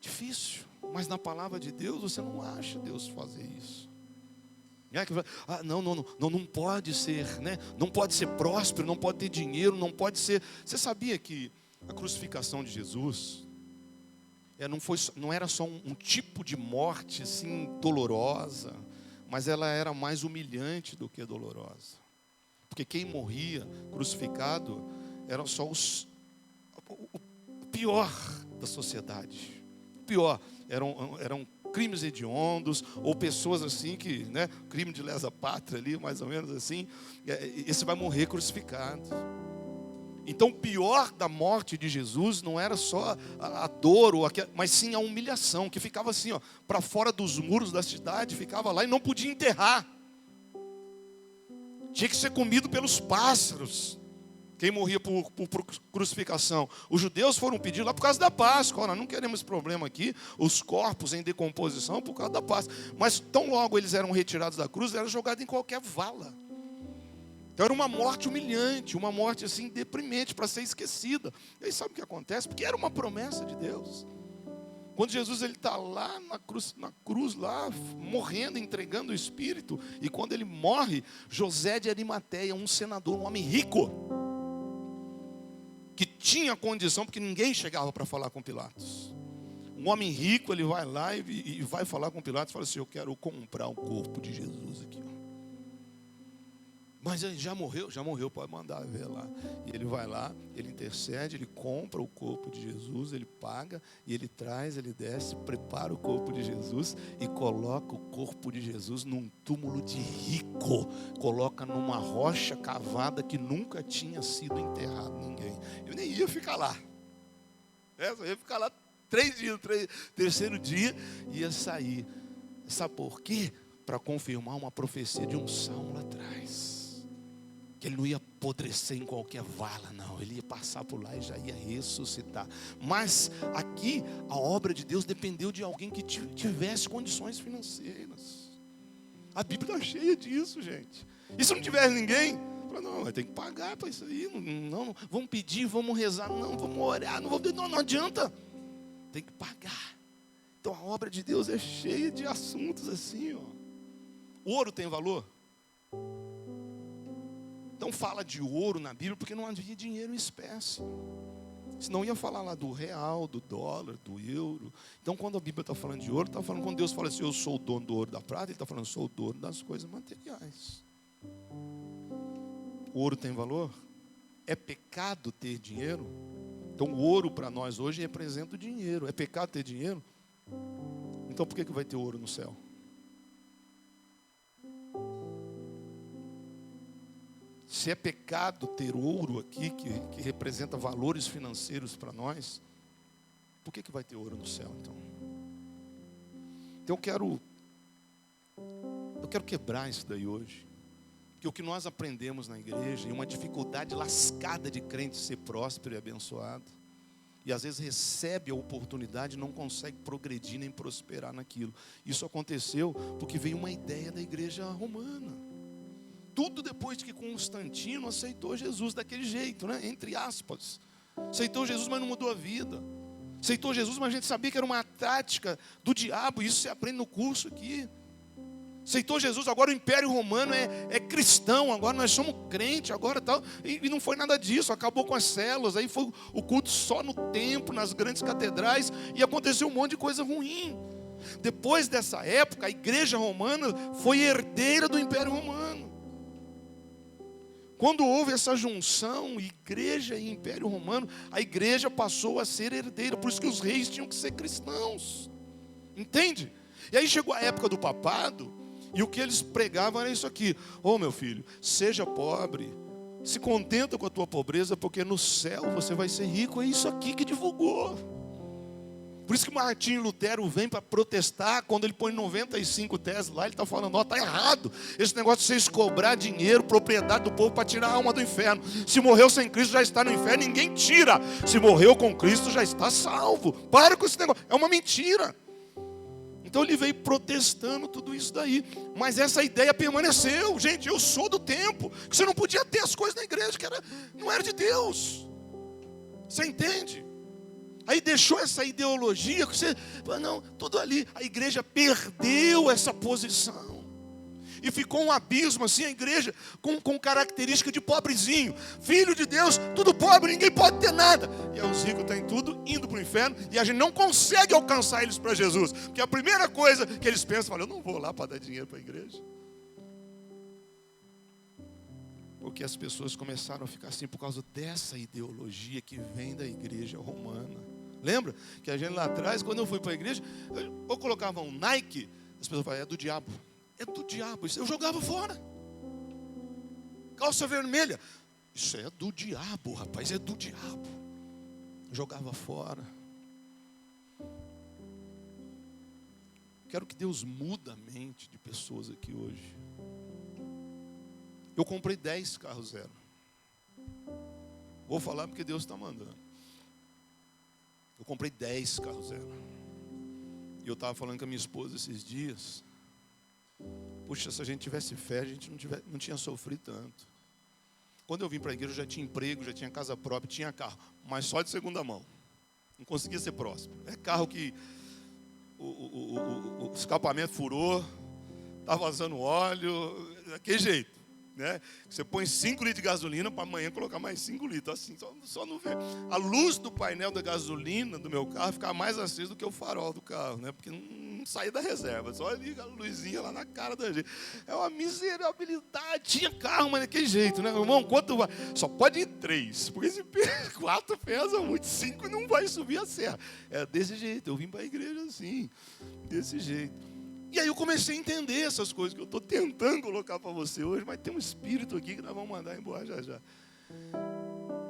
Difícil, mas na palavra de Deus você não acha Deus fazer isso. Não pode ser, né? Não pode ser próspero, não pode ter dinheiro, não pode ser. Você sabia que a crucificação de Jesus não era só um tipo de morte assim dolorosa, mas ela era mais humilhante do que dolorosa. Porque quem morria crucificado era só o pior da sociedade. O pior, eram crimes hediondos, ou pessoas assim que, né, crime de lesa pátria ali, mais ou menos assim, esse vai morrer crucificado. Então o pior da morte de Jesus não era só a dor, mas sim a humilhação, que ficava assim, para fora dos muros da cidade, ficava lá e não podia enterrar. Tinha que ser comido pelos pássaros. Quem morria por crucificação. Os judeus foram pedir lá por causa da Páscoa. Nós não queremos esse problema aqui. Os corpos em decomposição por causa da Páscoa. Mas tão logo eles eram retirados da cruz, eram jogados em qualquer vala. Então era uma morte humilhante, uma morte assim deprimente, para ser esquecida. E aí sabe o que acontece? Porque era uma promessa de Deus. Quando Jesus está lá na cruz lá, morrendo, entregando o Espírito, e quando ele morre, José de Arimateia, um senador, um homem rico, que tinha condição, porque ninguém chegava para falar com Pilatos. Um homem rico, ele vai lá e vai falar com Pilatos e fala assim: eu quero comprar o corpo de Jesus aqui. Mas ele já morreu, pode mandar ver lá. E ele vai lá, ele intercede, ele compra o corpo de Jesus, ele paga, e ele traz, ele desce, prepara o corpo de Jesus e coloca o corpo de Jesus num túmulo de rico. Coloca numa rocha cavada que nunca tinha sido enterrado ninguém. Eu nem ia ficar lá. Eu ia ficar lá 3 dias, terceiro dia ia sair. Sabe por quê? Para confirmar uma profecia de um salmo lá atrás. Que ele não ia apodrecer em qualquer vala, não. Ele ia passar por lá e já ia ressuscitar. Mas aqui a obra de Deus dependeu de alguém que tivesse condições financeiras. A Bíblia está cheia disso, gente. E se não tivesse ninguém? Não, tem que pagar para isso aí. Não, vamos pedir, vamos rezar. Não, vamos orar. Não adianta. Tem que pagar. Então a obra de Deus é cheia de assuntos assim, ó. O ouro tem valor? Então fala de ouro na Bíblia porque não havia dinheiro em espécie. Senão ia falar lá do real, do dólar, do euro. Então quando a Bíblia está falando de ouro, está falando, quando Deus fala assim: eu sou o dono do ouro e da prata, Ele está falando: eu sou o dono das coisas materiais. O ouro tem valor? É pecado ter dinheiro? Então o ouro para nós hoje representa o dinheiro. É pecado ter dinheiro? Então por que vai ter ouro no céu? Se é pecado ter ouro aqui, que representa valores financeiros para nós, por que vai ter ouro no céu, então? Então eu quero quebrar isso daí hoje. Porque o que nós aprendemos na igreja, e uma dificuldade lascada de crente ser próspero e abençoado, e às vezes recebe a oportunidade e não consegue progredir nem prosperar naquilo. Isso aconteceu porque veio uma ideia da igreja romana. Tudo depois de que Constantino aceitou Jesus daquele jeito, né? Entre aspas. Aceitou Jesus, mas não mudou a vida. Aceitou Jesus, mas a gente sabia que era uma tática do diabo. Isso você aprende no curso aqui. Aceitou Jesus, agora o Império Romano é cristão, agora nós somos crente, agora tal. E não foi nada disso, acabou com as células. Aí foi o culto só no templo, nas grandes catedrais. E aconteceu um monte de coisa ruim. Depois dessa época, a igreja romana foi herdeira do Império Romano. Quando houve essa junção, igreja e Império Romano, a igreja passou a ser herdeira. Por isso que os reis tinham que ser cristãos. Entende? E aí chegou a época do papado, e o que eles pregavam era isso aqui. Ô meu filho, seja pobre, se contenta com a tua pobreza, porque no céu você vai ser rico. É isso aqui que divulgou. Por isso que Martinho Lutero vem para protestar. Quando ele põe 95 teses lá, ele está falando, está errado esse negócio de vocês cobrar dinheiro, propriedade do povo para tirar a alma do inferno. Se morreu sem Cristo já está no inferno, ninguém tira. Se morreu com Cristo já está salvo. Para com esse negócio, é uma mentira. Então ele veio protestando tudo isso daí. Mas essa ideia permaneceu. Gente, eu sou do tempo que você não podia ter as coisas na igreja, não era de Deus. Você entende? Aí deixou essa ideologia que você, não, tudo ali. A igreja perdeu essa posição. E ficou um abismo assim, a igreja com característica de pobrezinho. Filho de Deus, tudo pobre, ninguém pode ter nada. E aí os ricos têm tudo, indo para o inferno. E a gente não consegue alcançar eles para Jesus. Porque a primeira coisa que eles pensam, eu não vou lá para dar dinheiro para a igreja. Porque as pessoas começaram a ficar assim por causa dessa ideologia que vem da igreja romana. Lembra que a gente lá atrás, quando eu fui para a igreja, eu colocava um Nike, as pessoas falavam, é do diabo. É do diabo, isso eu jogava fora. Calça vermelha, isso é do diabo, rapaz, é do diabo. Jogava fora. Quero que Deus mude a mente de pessoas aqui hoje. Eu comprei 10 carros zero. Vou falar porque Deus está mandando. Eu comprei 10 carros zero. E eu estava falando com a minha esposa esses dias. Puxa, se a gente tivesse fé, a gente não tinha sofrido tanto. Quando eu vim para a igreja, eu já tinha emprego, já tinha casa própria, tinha carro. Mas só de segunda mão. Não conseguia ser próximo. É carro que o escapamento furou, está vazando óleo, daquele jeito. Né? Você põe 5 litros de gasolina para amanhã colocar mais 5 litros. Assim, só não vê. A luz do painel da gasolina do meu carro ficava mais acesa do que o farol do carro, né? Porque não saía da reserva. Só liga a luzinha lá na cara da gente. É uma miserabilidade. Tinha carro, mas daquele jeito, né? Irmão, quanto vai? Só pode ir 3. Porque esse 4 pesa muito, 5 não vai subir a serra. É desse jeito. Eu vim para a igreja assim, desse jeito. E aí eu comecei a entender essas coisas que eu estou tentando colocar para você hoje, mas tem um espírito aqui que nós vamos mandar embora já.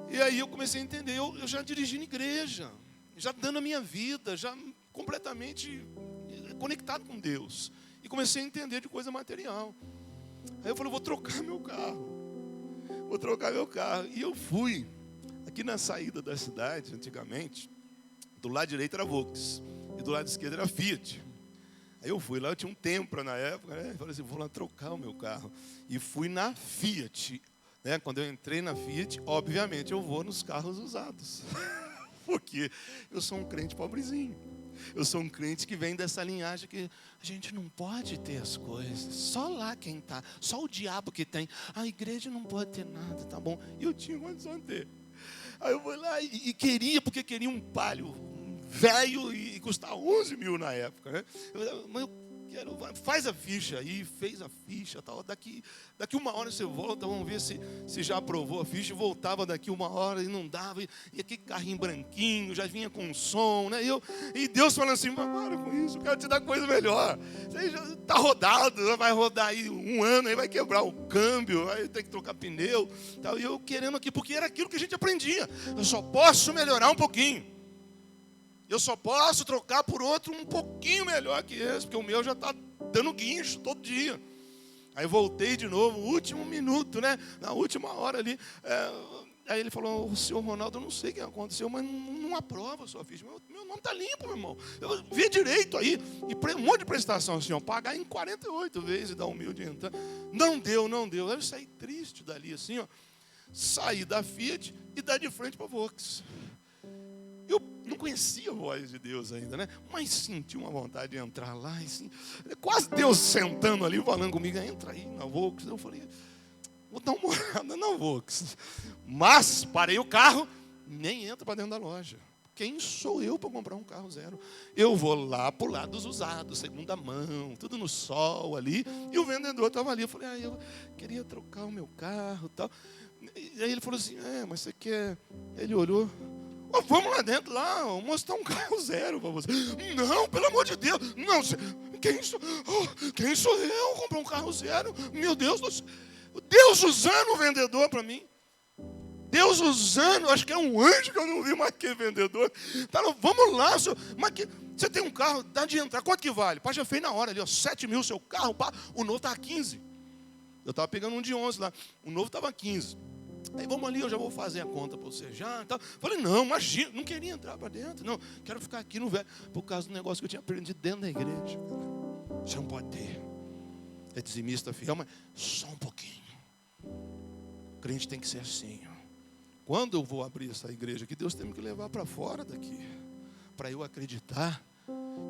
E aí eu comecei a entender, eu já dirigi na igreja, já dando a minha vida, já completamente conectado com Deus. E comecei a entender de coisa material. Aí eu falei, vou trocar meu carro. E eu fui, aqui na saída da cidade, antigamente, do lado direito era Volks, e do lado esquerdo era Fiat. Aí eu fui lá, eu tinha um Tempra na época, né? Eu falei assim, vou lá trocar o meu carro. E fui na Fiat. Né? Quando eu entrei na Fiat, obviamente eu vou nos carros usados. Porque eu sou um crente pobrezinho. Eu sou um crente que vem dessa linhagem que a gente não pode ter as coisas. Só lá quem está, só o diabo que tem. A igreja não pode ter nada, tá bom? E eu tinha condição de ter. Aí eu fui lá e queria, porque queria um Palio velho e custava 11 mil na época, né? Mas eu faz a ficha aí, fez a ficha, tal. Daqui 1 hora você volta, vamos ver se já aprovou a ficha. Voltava daqui 1 hora e não dava, e aquele carrinho branquinho, já vinha com som, né? E Deus falando assim, para com isso, eu quero te dar coisa melhor. Você já está rodado, vai rodar aí 1 ano, aí vai quebrar o câmbio, vai ter que trocar pneu, tal. E eu querendo aqui, porque era aquilo que a gente aprendia. Eu só posso melhorar um pouquinho. Eu só posso trocar por outro um pouquinho melhor que esse, porque o meu já está dando guincho todo dia. Aí voltei de novo, último minuto, né? Na última hora ali. Aí ele falou, o senhor Ronaldo, eu não sei o que aconteceu, mas não aprova a sua ficha. Meu nome está limpo, meu irmão. Eu vi direito aí. E um monte de prestação, assim, ó, pagar em 48 vezes e dar humilde entrar. Não deu. Aí eu saí triste dali, assim, ó. Saí da Fiat e dar de frente para a Vox. Eu não conhecia a voz de Deus ainda, né? Mas senti uma vontade de entrar lá. Assim, quase Deus sentando ali, falando comigo, entra aí na Vox. Eu falei, vou dar uma olhada na Vox. Mas parei o carro, nem entra para dentro da loja. Quem sou eu para comprar um carro zero? Eu vou lá para o lado dos usados, segunda mão, tudo no sol ali. E o vendedor estava ali. Eu falei, eu queria trocar o meu carro e tal. E aí ele falou assim, mas você quer... Ele olhou... vamos lá dentro, lá, vou mostrar um carro zero para você. Não, pelo amor de Deus. Não, quem sou eu comprar um carro zero? Meu Deus do céu. Deus usando o vendedor para mim. Deus usando, acho que é um anjo que eu não vi mais que vendedor. Falou, vamos lá, senhor. Mas você tem um carro, dá de entrar. Quanto que vale? Pá, já fez na hora ali, ó, 7 mil seu carro. Pá, o novo está a 15. Eu estava pegando um de 11 lá. O novo estava a 15. Aí vamos ali, eu já vou fazer a conta para você já. Tal. Falei, não, imagina, não queria entrar para dentro. Não, quero ficar aqui no velho. Por causa do negócio que eu tinha aprendido dentro da igreja. Você não pode ter. É dizimista fiel, mas só um pouquinho. O crente tem que ser assim. Quando eu vou abrir essa igreja aqui, Deus tem que levar para fora daqui. Para eu acreditar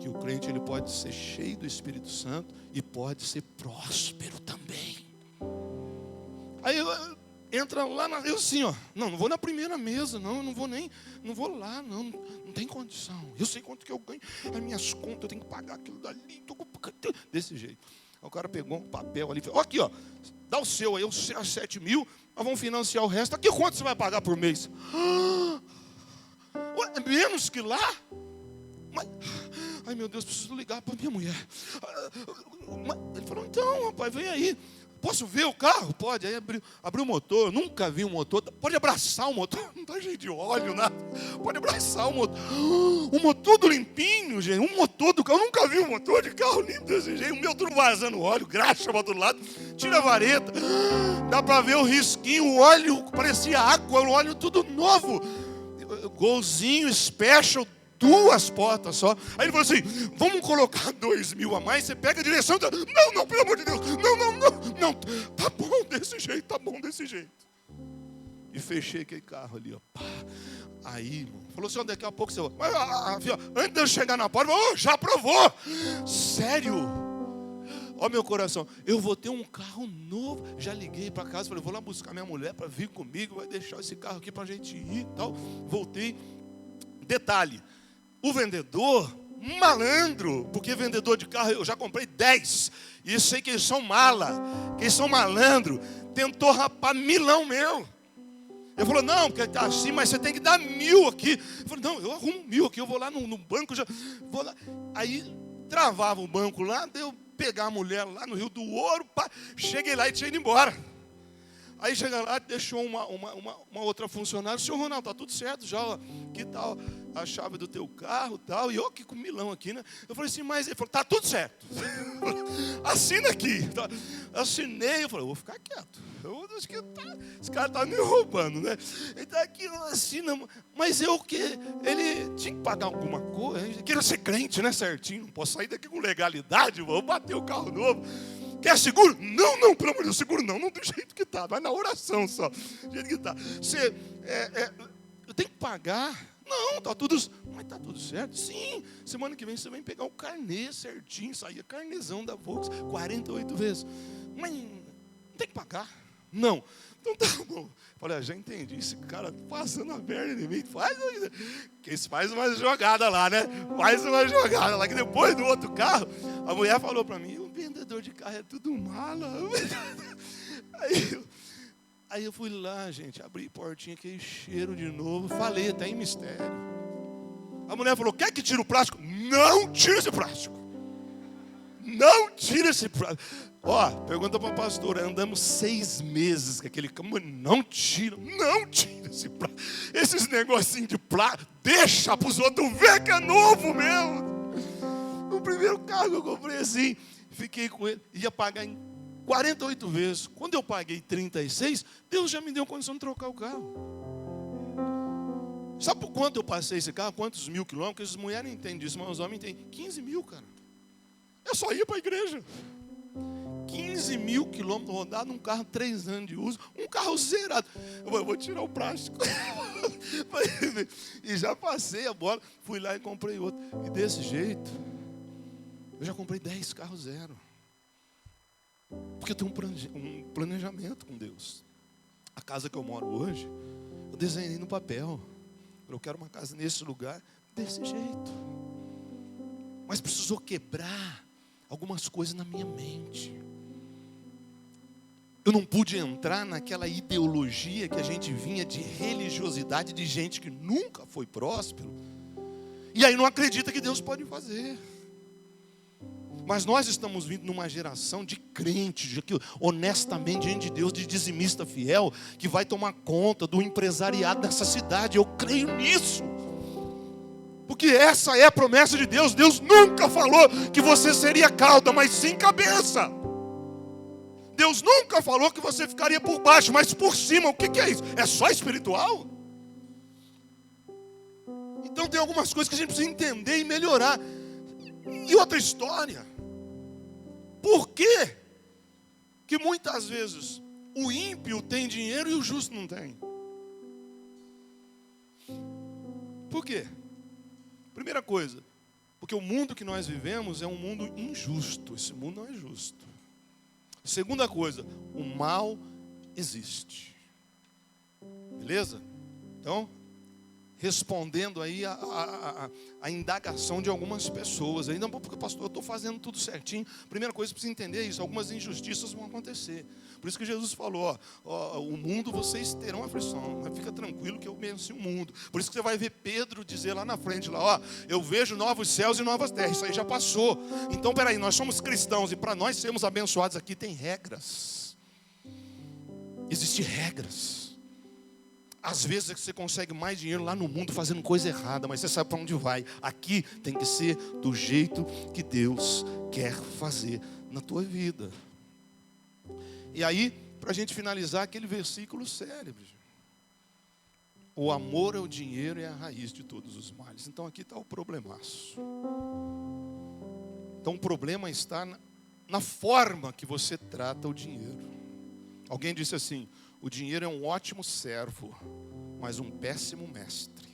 que o crente ele pode ser cheio do Espírito Santo e pode ser próspero também. Aí entra lá, eu assim, ó, não vou na primeira mesa, não vou lá, não tem condição. Eu sei quanto que eu ganho, as minhas contas, eu tenho que pagar aquilo dali, desse jeito. Aí o cara pegou um papel ali, falou, aqui, ó, dá o seu aí, 7 mil, nós vamos financiar o resto. Aqui quanto você vai pagar por mês? Menos que lá? Mas, ai meu Deus, preciso ligar para minha mulher. Ele falou, então, rapaz, vem aí. Posso ver o carro? Pode. Aí abriu o motor. Eu nunca vi um motor. Pode abraçar o motor. Não está cheio de óleo, nada. Pode abraçar o motor. Um motor do limpinho, gente. Um motor do carro. Eu nunca vi um motor de carro limpo desse jeito. O meu tudo vazando óleo. Graxa para todo lado. Tira a vareta. Dá para ver o risquinho. O óleo parecia água. O óleo tudo novo. Golzinho, special. 2 portas só. Aí ele falou assim, vamos colocar 2 mil a mais, você pega a direção. Não, pelo amor de Deus. Não. Tá bom desse jeito. E fechei aquele carro ali, ó. Aí, irmão, falou assim, daqui a pouco você vai. Mas, antes de eu chegar na porta, já aprovou. Sério? Ó meu coração, eu vou ter um carro novo. Já liguei para casa, falei, vou lá buscar minha mulher para vir comigo, vai deixar esse carro aqui para a gente ir e tal. Voltei. Detalhe. O vendedor, malandro, porque vendedor de carro eu já comprei 10. E eu sei que eles são mala, que eles são malandro. Tentou rapar milão meu. Ele falou, não, porque tá assim, mas você tem que dar 1.000 aqui. Eu falei, não, eu arrumo 1.000 aqui, eu vou lá no banco, já vou lá. Aí travava o banco lá, deu pegar a mulher lá no Rio do Ouro, cheguei lá e tinha ido embora. Aí chega lá, deixou uma outra funcionária. Senhor Ronaldo, tá tudo certo já, ó. Que tal a chave do teu carro e tal. E eu aqui com milão aqui, né? Eu falei assim, mas ele falou, tá tudo certo. Assina aqui. Assinei, eu falei, eu vou ficar quieto. Acho que esse cara tá me roubando, né? Ele tá aqui, assina. Mas eu que... Ele tinha que pagar alguma coisa. Ele queria ser crente, né? Certinho. Não posso sair daqui com legalidade, vou bater o carro novo. Quer seguro? Não, pelo amor de Deus, seguro não do jeito que está, vai na oração só, do jeito que está. Você, eu tenho que pagar? Não, tá tudo, mas está tudo certo? Sim, semana que vem você vem pegar o carnê certinho, saía carnezão da Volks, 48 vezes. Mas não tem que pagar? Não. Então tá bom. Falei, já entendi, esse cara passando a perna em mim, faz uma jogada lá, né? Faz uma jogada lá, que depois do outro carro, a mulher falou para mim, o vendedor de carro é tudo mala. Aí eu fui lá, gente, abri a portinha, aquele cheiro de novo, falei até em mistério. A mulher falou, quer que tire o plástico? Não tira esse plástico. Não tira esse plástico. Ó, pergunta para a pastora, andamos 6 meses com aquele carro, não tira esse plástico. Esses negocinhos de plástico, deixa para os outros ver que é novo mesmo. O primeiro carro que eu comprei assim, fiquei com ele, ia pagar em 48 vezes. Quando eu paguei 36, Deus já me deu condição de trocar o carro. Sabe por quanto eu passei esse carro? Quantos mil quilômetros? As mulheres não entendem disso, mas os homens entendem. 15 mil, cara. Eu só ia para a igreja. 15 mil quilômetros rodados num carro, 3 anos de uso, um carro zerado. Eu vou tirar o plástico. E já passei a bola, fui lá e comprei outro. E desse jeito, eu já comprei 10 carros zero. Porque eu tenho um planejamento com Deus. A casa que eu moro hoje, eu desenhei no papel. Eu quero uma casa nesse lugar, desse jeito. Mas precisou quebrar algumas coisas na minha mente. Eu não pude entrar naquela ideologia que a gente vinha de religiosidade, de gente que nunca foi próspero. E aí não acredita que Deus pode fazer. Mas nós estamos vindo numa geração de crentes, de que honestamente diante de Deus, de dizimista fiel, que vai tomar conta do empresariado dessa cidade. Eu creio nisso. Porque essa é a promessa de Deus. Deus nunca falou que você seria cauda, mas sim cabeça. Deus nunca falou que você ficaria por baixo, mas por cima. O que é isso? É só espiritual? Então tem algumas coisas que a gente precisa entender e melhorar. E outra história. Por que que muitas vezes o ímpio tem dinheiro e o justo não tem? Por quê? Primeira coisa, porque o mundo que nós vivemos é um mundo injusto. Esse mundo não é justo. Segunda coisa, o mal existe. Beleza? Então, respondendo aí a indagação de algumas pessoas. Ainda porque, pastor, eu estou fazendo tudo certinho. Primeira coisa, precisa entender isso. Algumas injustiças vão acontecer. Por isso que Jesus falou, o mundo vocês terão aflição, mas fica tranquilo que eu venci o mundo. Por isso que você vai ver Pedro dizer lá na frente, lá, eu vejo novos céus e novas terras. Isso aí já passou. Então, peraí, nós somos cristãos e para nós sermos abençoados aqui tem regras. Existem regras. Às vezes é que você consegue mais dinheiro lá no mundo fazendo coisa errada, mas você sabe para onde vai. Aqui tem que ser do jeito que Deus quer fazer na tua vida. E aí, para a gente finalizar, aquele versículo célebre. O amor ao dinheiro é a raiz de todos os males. Então aqui está o problemaço. Então o problema está na forma que você trata o dinheiro. Alguém disse assim, o dinheiro é um ótimo servo, mas um péssimo mestre.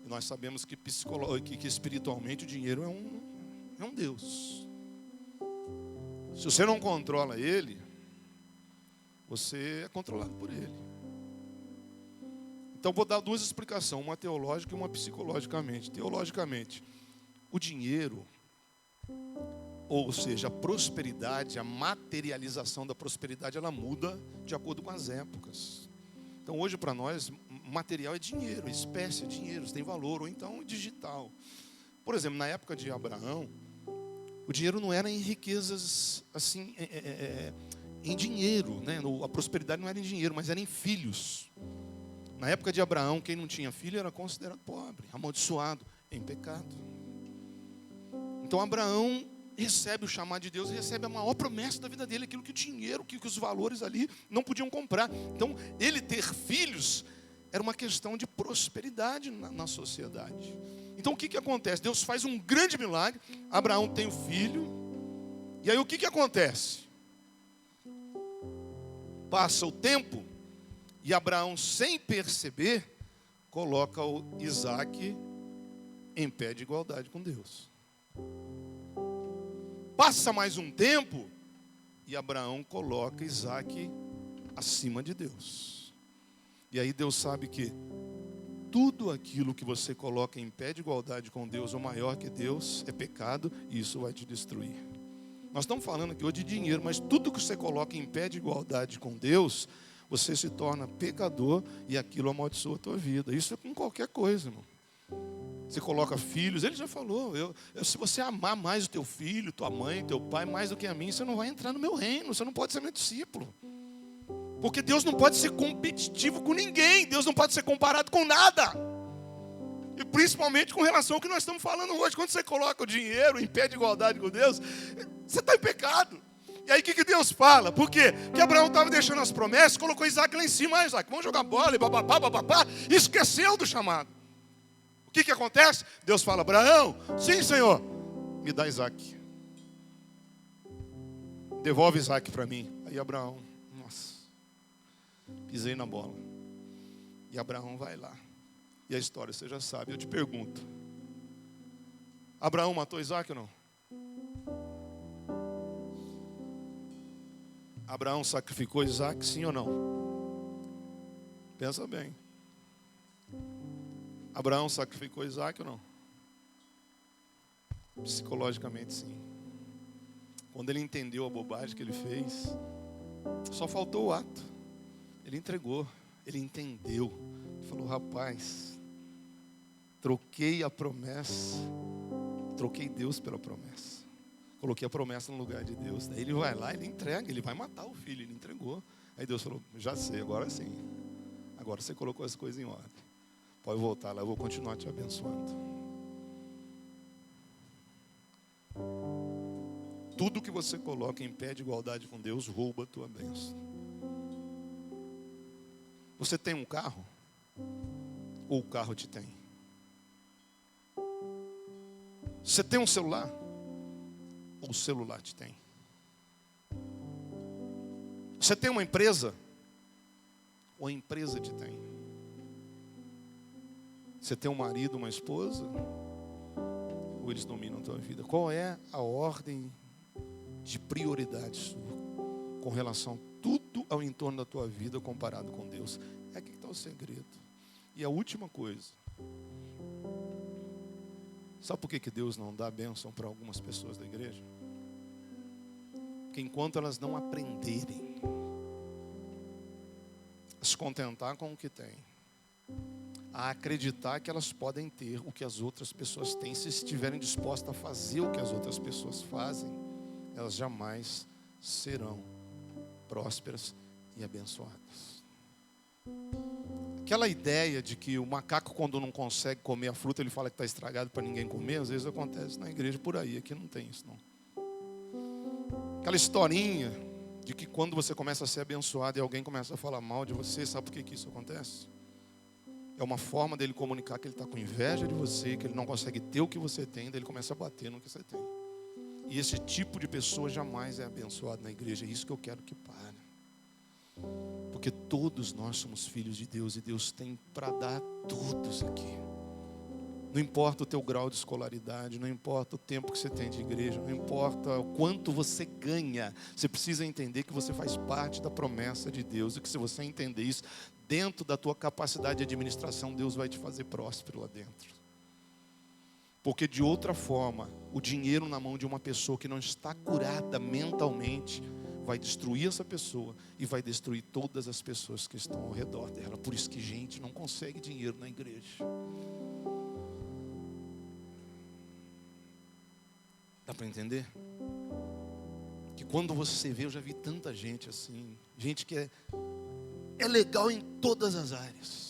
E nós sabemos que espiritualmente o dinheiro é um Deus. Se você não controla ele, você é controlado por ele. Então vou dar 2 explicações, uma teológica e uma psicologicamente. Teologicamente, o dinheiro, ou seja, a prosperidade, a materialização da prosperidade, ela muda de acordo com as épocas. Então hoje para nós, material é dinheiro, espécie é dinheiro, tem valor, ou então digital. Por exemplo, na época de Abraão, o dinheiro não era em riquezas assim, em dinheiro, né? A prosperidade não era em dinheiro, mas era em filhos. Na época de Abraão, quem não tinha filho era considerado pobre, amaldiçoado, em pecado. Então Abraão recebe o chamado de Deus e recebe a maior promessa da vida dele, aquilo que o dinheiro, que os valores ali não podiam comprar. Então, ele ter filhos era uma questão de prosperidade na sociedade. Então, o que acontece? Deus faz um grande milagre, Abraão tem o filho, e aí o que acontece? Passa o tempo, e Abraão, sem perceber, coloca o Isaac em pé de igualdade com Deus. Passa mais um tempo e Abraão coloca Isaac acima de Deus. E aí Deus sabe que tudo aquilo que você coloca em pé de igualdade com Deus ou maior que Deus é pecado, e isso vai te destruir. Nós estamos falando aqui hoje de dinheiro, mas tudo que você coloca em pé de igualdade com Deus, você se torna pecador e aquilo amaldiçoa a tua vida. Isso é com qualquer coisa, irmão. Você coloca filhos, ele já falou, se você amar mais o teu filho, tua mãe, teu pai, mais do que a mim, você não vai entrar no meu reino, você não pode ser meu discípulo. Porque Deus não pode ser competitivo com ninguém, Deus não pode ser comparado com nada. E principalmente com relação ao que nós estamos falando hoje. Quando você coloca o dinheiro em pé de igualdade com Deus, você está em pecado. E aí o que Deus fala? Por quê? Porque Abraão estava deixando as promessas, colocou Isaac lá em cima. Isaac, vamos jogar bola e bababá, e esqueceu do chamado. O que acontece? Deus fala, Abraão, sim, Senhor, me dá Isaac. Devolve Isaac para mim. Aí Abraão, nossa, pisei na bola. E Abraão vai lá. E a história você já sabe. Eu te pergunto, Abraão matou Isaac ou não? Abraão sacrificou Isaac, sim ou não? Pensa bem. Abraão sacrificou Isaac ou não? Psicologicamente, sim. Quando ele entendeu a bobagem que ele fez, só faltou o ato. Ele entregou, ele entendeu. Ele falou, rapaz, troquei a promessa, troquei Deus pela promessa. Coloquei a promessa no lugar de Deus. Daí ele vai lá, ele entrega, ele vai matar o filho, ele entregou. Aí Deus falou, já sei, agora sim. Agora você colocou as coisas em ordem. Pode voltar lá, eu vou continuar te abençoando. Tudo que você coloca em pé de igualdade com Deus, rouba a tua bênção. Você tem um carro? Ou o carro te tem? Você tem um celular? Ou o celular te tem? Você tem uma empresa? Ou a empresa te tem? Você tem um marido, uma esposa? Ou eles dominam a tua vida? Qual é a ordem de prioridade sua com relação a tudo ao entorno da tua vida comparado com Deus? É aqui que está o segredo. E a última coisa. Sabe por que Deus não dá bênção para algumas pessoas da igreja? Porque enquanto elas não aprenderem a se contentar com o que têm, a acreditar que elas podem ter o que as outras pessoas têm, se estiverem dispostas a fazer o que as outras pessoas fazem, elas jamais serão prósperas e abençoadas. Aquela ideia de que o macaco, quando não consegue comer a fruta, ele fala que está estragado para ninguém comer, às vezes acontece na igreja por aí, aqui não tem isso não. Aquela historinha de que quando você começa a ser abençoado e alguém começa a falar mal de você, sabe por que isso acontece? É uma forma dele comunicar que ele está com inveja de você, que ele não consegue ter o que você tem, daí ele começa a bater no que você tem. E esse tipo de pessoa jamais é abençoado na igreja. É isso que eu quero que pare. Porque todos nós somos filhos de Deus e Deus tem para dar todos aqui. Não importa o teu grau de escolaridade, não importa o tempo que você tem de igreja, não importa o quanto você ganha. Você precisa entender que você faz parte da promessa de Deus e que se você entender isso, dentro da tua capacidade de administração, Deus vai te fazer próspero lá dentro. Porque de outra forma, o dinheiro na mão de uma pessoa que não está curada mentalmente vai destruir essa pessoa e vai destruir todas as pessoas que estão ao redor dela. Por isso que gente não consegue dinheiro na igreja. Dá para entender? Que quando você vê, eu já vi tanta gente assim, gente que é legal em todas as áreas.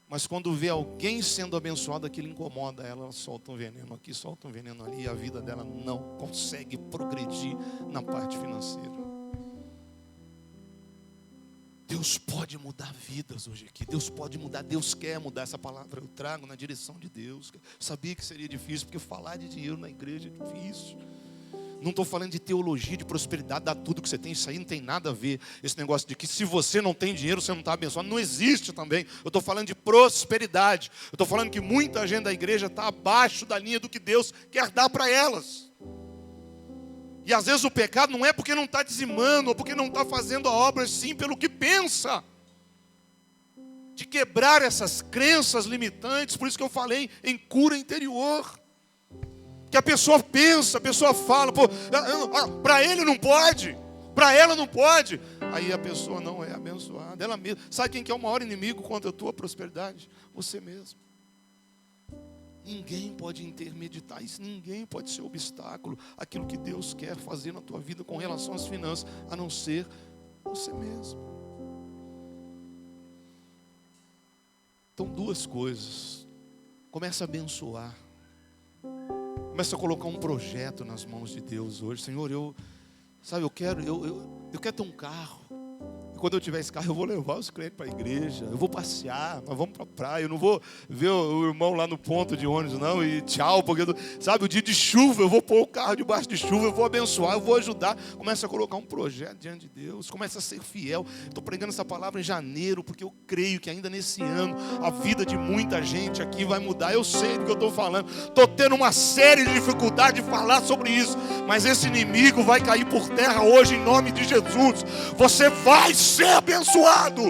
Mas quando vê alguém sendo abençoado, aquilo incomoda ela solta um veneno aqui, solta um veneno ali, e a vida dela não consegue progredir na parte financeira. Deus pode mudar vidas hoje aqui, Deus pode mudar, Deus quer mudar. Essa palavra eu trago na direção de Deus. Sabia que seria difícil, porque falar de dinheiro na igreja é difícil. Não estou falando de teologia, de prosperidade, dá tudo que você tem, isso aí não tem nada a ver. Esse negócio de que se você não tem dinheiro, você não está abençoado, não existe também. Eu estou falando de prosperidade. Eu estou falando que muita gente da igreja está abaixo da linha do que Deus quer dar para elas. E às vezes o pecado não é porque não está dizimando, ou porque não está fazendo a obra, sim pelo que pensa. De quebrar essas crenças limitantes. Por isso que eu falei em cura interior. Que a pessoa pensa, a pessoa fala, para ele não pode, para ela não pode. Aí a pessoa não é abençoada, ela mesma. Sabe quem que é o maior inimigo contra a tua prosperidade? Você mesmo. Ninguém pode intermediar isso, ninguém pode ser obstáculo àquilo que Deus quer fazer na tua vida com relação às finanças, a não ser você mesmo. Então, duas coisas. Começa a abençoar. Começa a colocar um projeto nas mãos de Deus hoje. Senhor, eu quero ter um carro. E quando eu tiver esse carro, eu vou levar os crentes para a igreja. Eu vou passear, nós vamos para a praia. Eu não vou ver o irmão lá no ponto de ônibus, não, e tchau. Porque, sabe, o dia de chuva, eu vou pôr o carro debaixo de chuva, eu vou abençoar, eu vou ajudar. Começa a colocar um projeto diante de Deus. Começa a ser fiel. Estou pregando essa palavra em janeiro, porque eu creio que ainda nesse ano, a vida de muita gente aqui vai mudar. Eu sei do que eu estou falando. Estou tendo uma série de dificuldades de falar sobre isso. Mas esse inimigo vai cair por terra hoje, em nome de Jesus. Você vai ser abençoado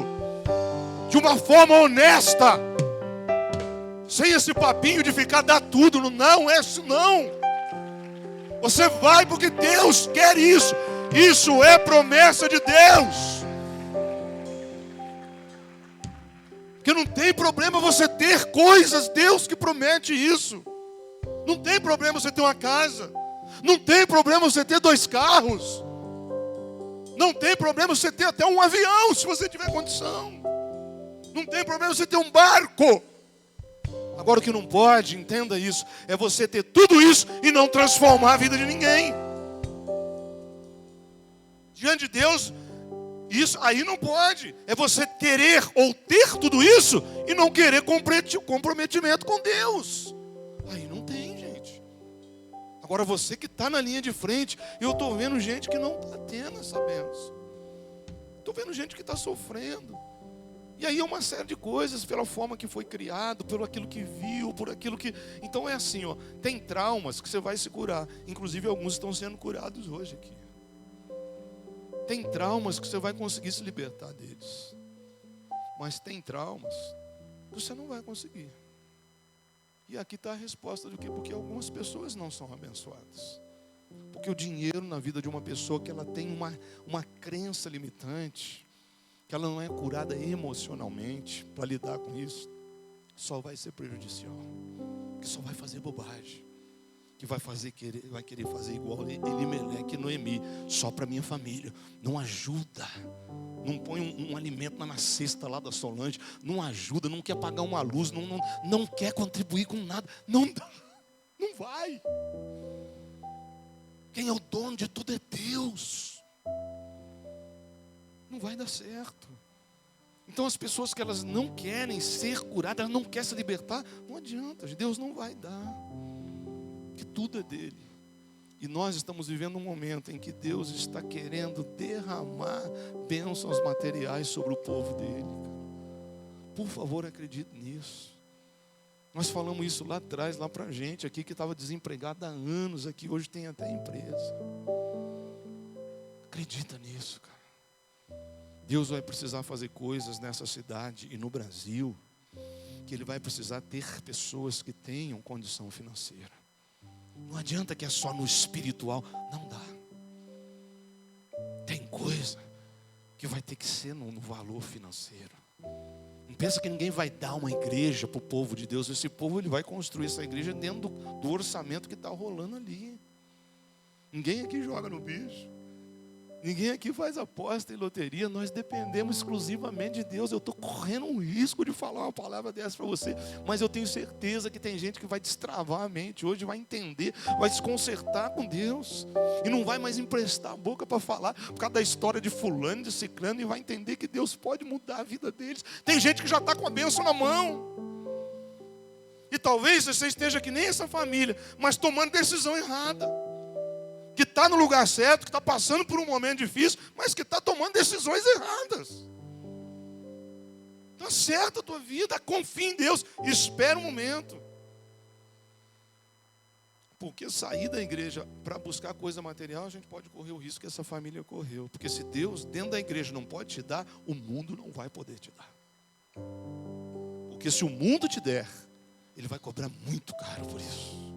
de uma forma honesta, sem esse papinho de ficar dar tudo. Não é isso, não. Você vai porque Deus quer isso. Isso é promessa de Deus. Porque não tem problema você ter coisas, Deus que promete isso. Não tem problema você ter uma casa. Não tem problema você ter 2 carros. Não tem problema você ter até um avião, se você tiver condição. Não tem problema você ter um barco. Agora o que não pode, entenda isso, é você ter tudo isso e não transformar a vida de ninguém. Diante de Deus, isso aí não pode. É você querer ou ter tudo isso e não querer comprometimento com Deus. Aí não tem, gente. Agora você que está na linha de frente, eu estou vendo gente que não está tendo essa bênção. Estou vendo gente que está sofrendo. E aí é uma série de coisas, pela forma que foi criado, pelo aquilo que viu, por aquilo que... Então é assim, ó, tem traumas que você vai se curar. Inclusive alguns estão sendo curados hoje aqui. Tem traumas que você vai conseguir se libertar deles. Mas tem traumas que você não vai conseguir. E aqui está a resposta do quê? Porque algumas pessoas não são abençoadas. Porque o dinheiro na vida de uma pessoa que ela tem uma crença limitante, que ela não é curada emocionalmente para lidar com isso, só vai ser prejudicial. Que só vai fazer bobagem. Que vai querer fazer igual Elimeleque e Noemi, só para minha família. Não ajuda. Não põe um alimento na cesta lá da Solange. Não ajuda, não quer pagar uma luz. Não quer contribuir com nada. Não vai. Quem é o dono de tudo é Deus. Não vai dar certo. Então as pessoas que elas não querem ser curadas, elas não querem se libertar, não adianta, Deus não vai dar. Que tudo é dele. E nós estamos vivendo um momento em que Deus está querendo derramar bênçãos materiais sobre o povo dele. Por favor, acredite nisso. Nós falamos isso lá atrás, lá pra gente aqui, que estava desempregado há anos aqui, hoje tem até empresa. Acredita nisso, cara. Deus vai precisar fazer coisas nessa cidade e no Brasil, que Ele vai precisar ter pessoas que tenham condição financeira. Não adianta que é só no espiritual. Não dá. Tem coisa que vai ter que ser no valor financeiro. Não pensa que ninguém vai dar uma igreja para o povo de Deus. Esse povo ele vai construir essa igreja dentro do orçamento que está rolando ali. Ninguém aqui joga no bicho. Ninguém aqui faz aposta em loteria. Nós dependemos exclusivamente de Deus. Eu estou correndo um risco de falar uma palavra dessa para você, mas eu tenho certeza que tem gente que vai destravar a mente hoje, vai entender, vai se consertar com Deus e não vai mais emprestar a boca para falar por causa da história de fulano, de ciclano, e vai entender que Deus pode mudar a vida deles. Tem gente que já está com a bênção na mão. E talvez você esteja que nem essa família, mas tomando decisão errada. Que está no lugar certo, que está passando por um momento difícil, mas que está tomando decisões erradas. Está certa a tua vida, confia em Deus, espera um momento. Porque sair da igreja para buscar coisa material, a gente pode correr o risco que essa família correu. Porque se Deus dentro da igreja não pode te dar, o mundo não vai poder te dar. Porque se o mundo te der, ele vai cobrar muito caro por isso.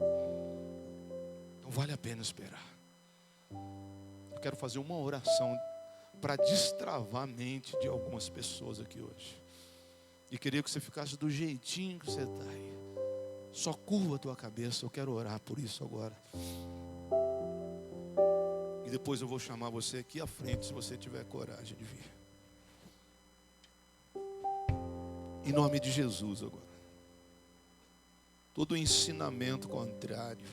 Então vale a pena esperar. Eu quero fazer uma oração para destravar a mente de algumas pessoas aqui hoje. E queria que você ficasse do jeitinho que você está aí. Só curva a tua cabeça, eu quero orar por isso agora. E depois eu vou chamar você aqui à frente, se você tiver coragem de vir. Em nome de Jesus agora. Todo ensinamento contrário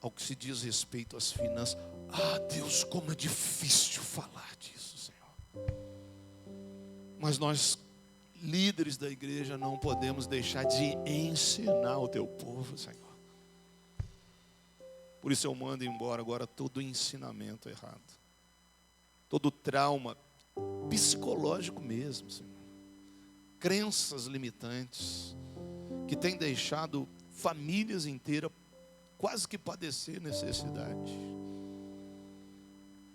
ao que se diz respeito às finanças. Ah, Deus, como é difícil falar disso, Senhor. Mas nós, líderes da igreja, não podemos deixar de ensinar o teu povo, Senhor. Por isso eu mando embora agora todo ensinamento errado. Todo trauma psicológico mesmo, Senhor. Crenças limitantes que têm deixado famílias inteiras quase que padecer necessidade.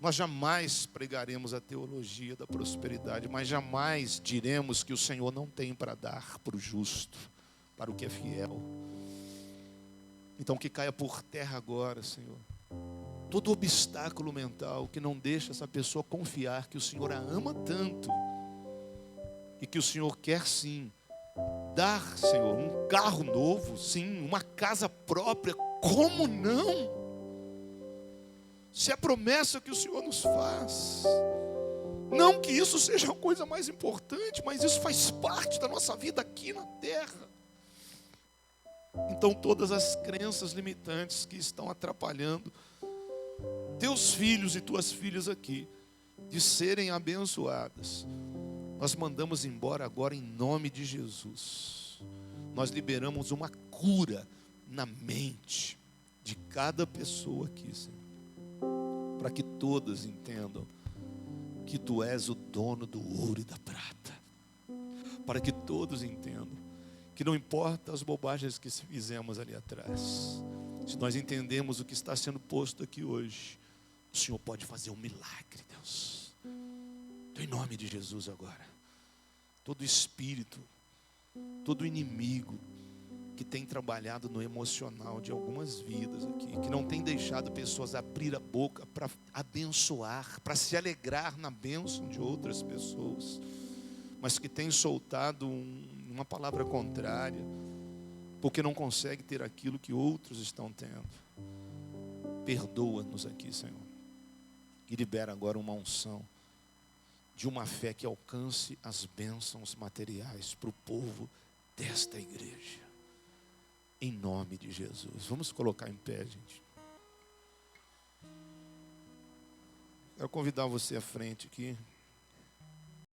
Nós jamais pregaremos a teologia da prosperidade, mas jamais diremos que o Senhor não tem para dar para o justo, para o que é fiel. Então que caia por terra agora, Senhor, todo obstáculo mental que não deixa essa pessoa confiar que o Senhor a ama tanto e que o Senhor quer sim dar, Senhor, um carro novo, sim, uma casa própria. Como não? Se é a promessa que o Senhor nos faz. Não que isso seja a coisa mais importante, mas isso faz parte da nossa vida aqui na terra. Então todas as crenças limitantes que estão atrapalhando teus filhos e tuas filhas aqui de serem abençoadas, nós mandamos embora agora em nome de Jesus. Nós liberamos uma cura na mente de cada pessoa aqui, Senhor, para que todas entendam que Tu és o dono do ouro e da prata, para que todos entendam que não importa as bobagens que fizemos ali atrás, se nós entendemos o que está sendo posto aqui hoje, o Senhor pode fazer um milagre, Deus. Então, em nome de Jesus agora, todo espírito, todo inimigo que tem trabalhado no emocional de algumas vidas aqui, que não tem deixado pessoas abrir a boca para abençoar, para se alegrar na bênção de outras pessoas, mas que tem soltado uma palavra contrária, porque não consegue ter aquilo que outros estão tendo. Perdoa-nos aqui, Senhor, e libera agora uma unção de uma fé que alcance as bênçãos materiais para o povo desta igreja. Em nome de Jesus. Vamos colocar em pé, gente. Quero convidar você à frente aqui.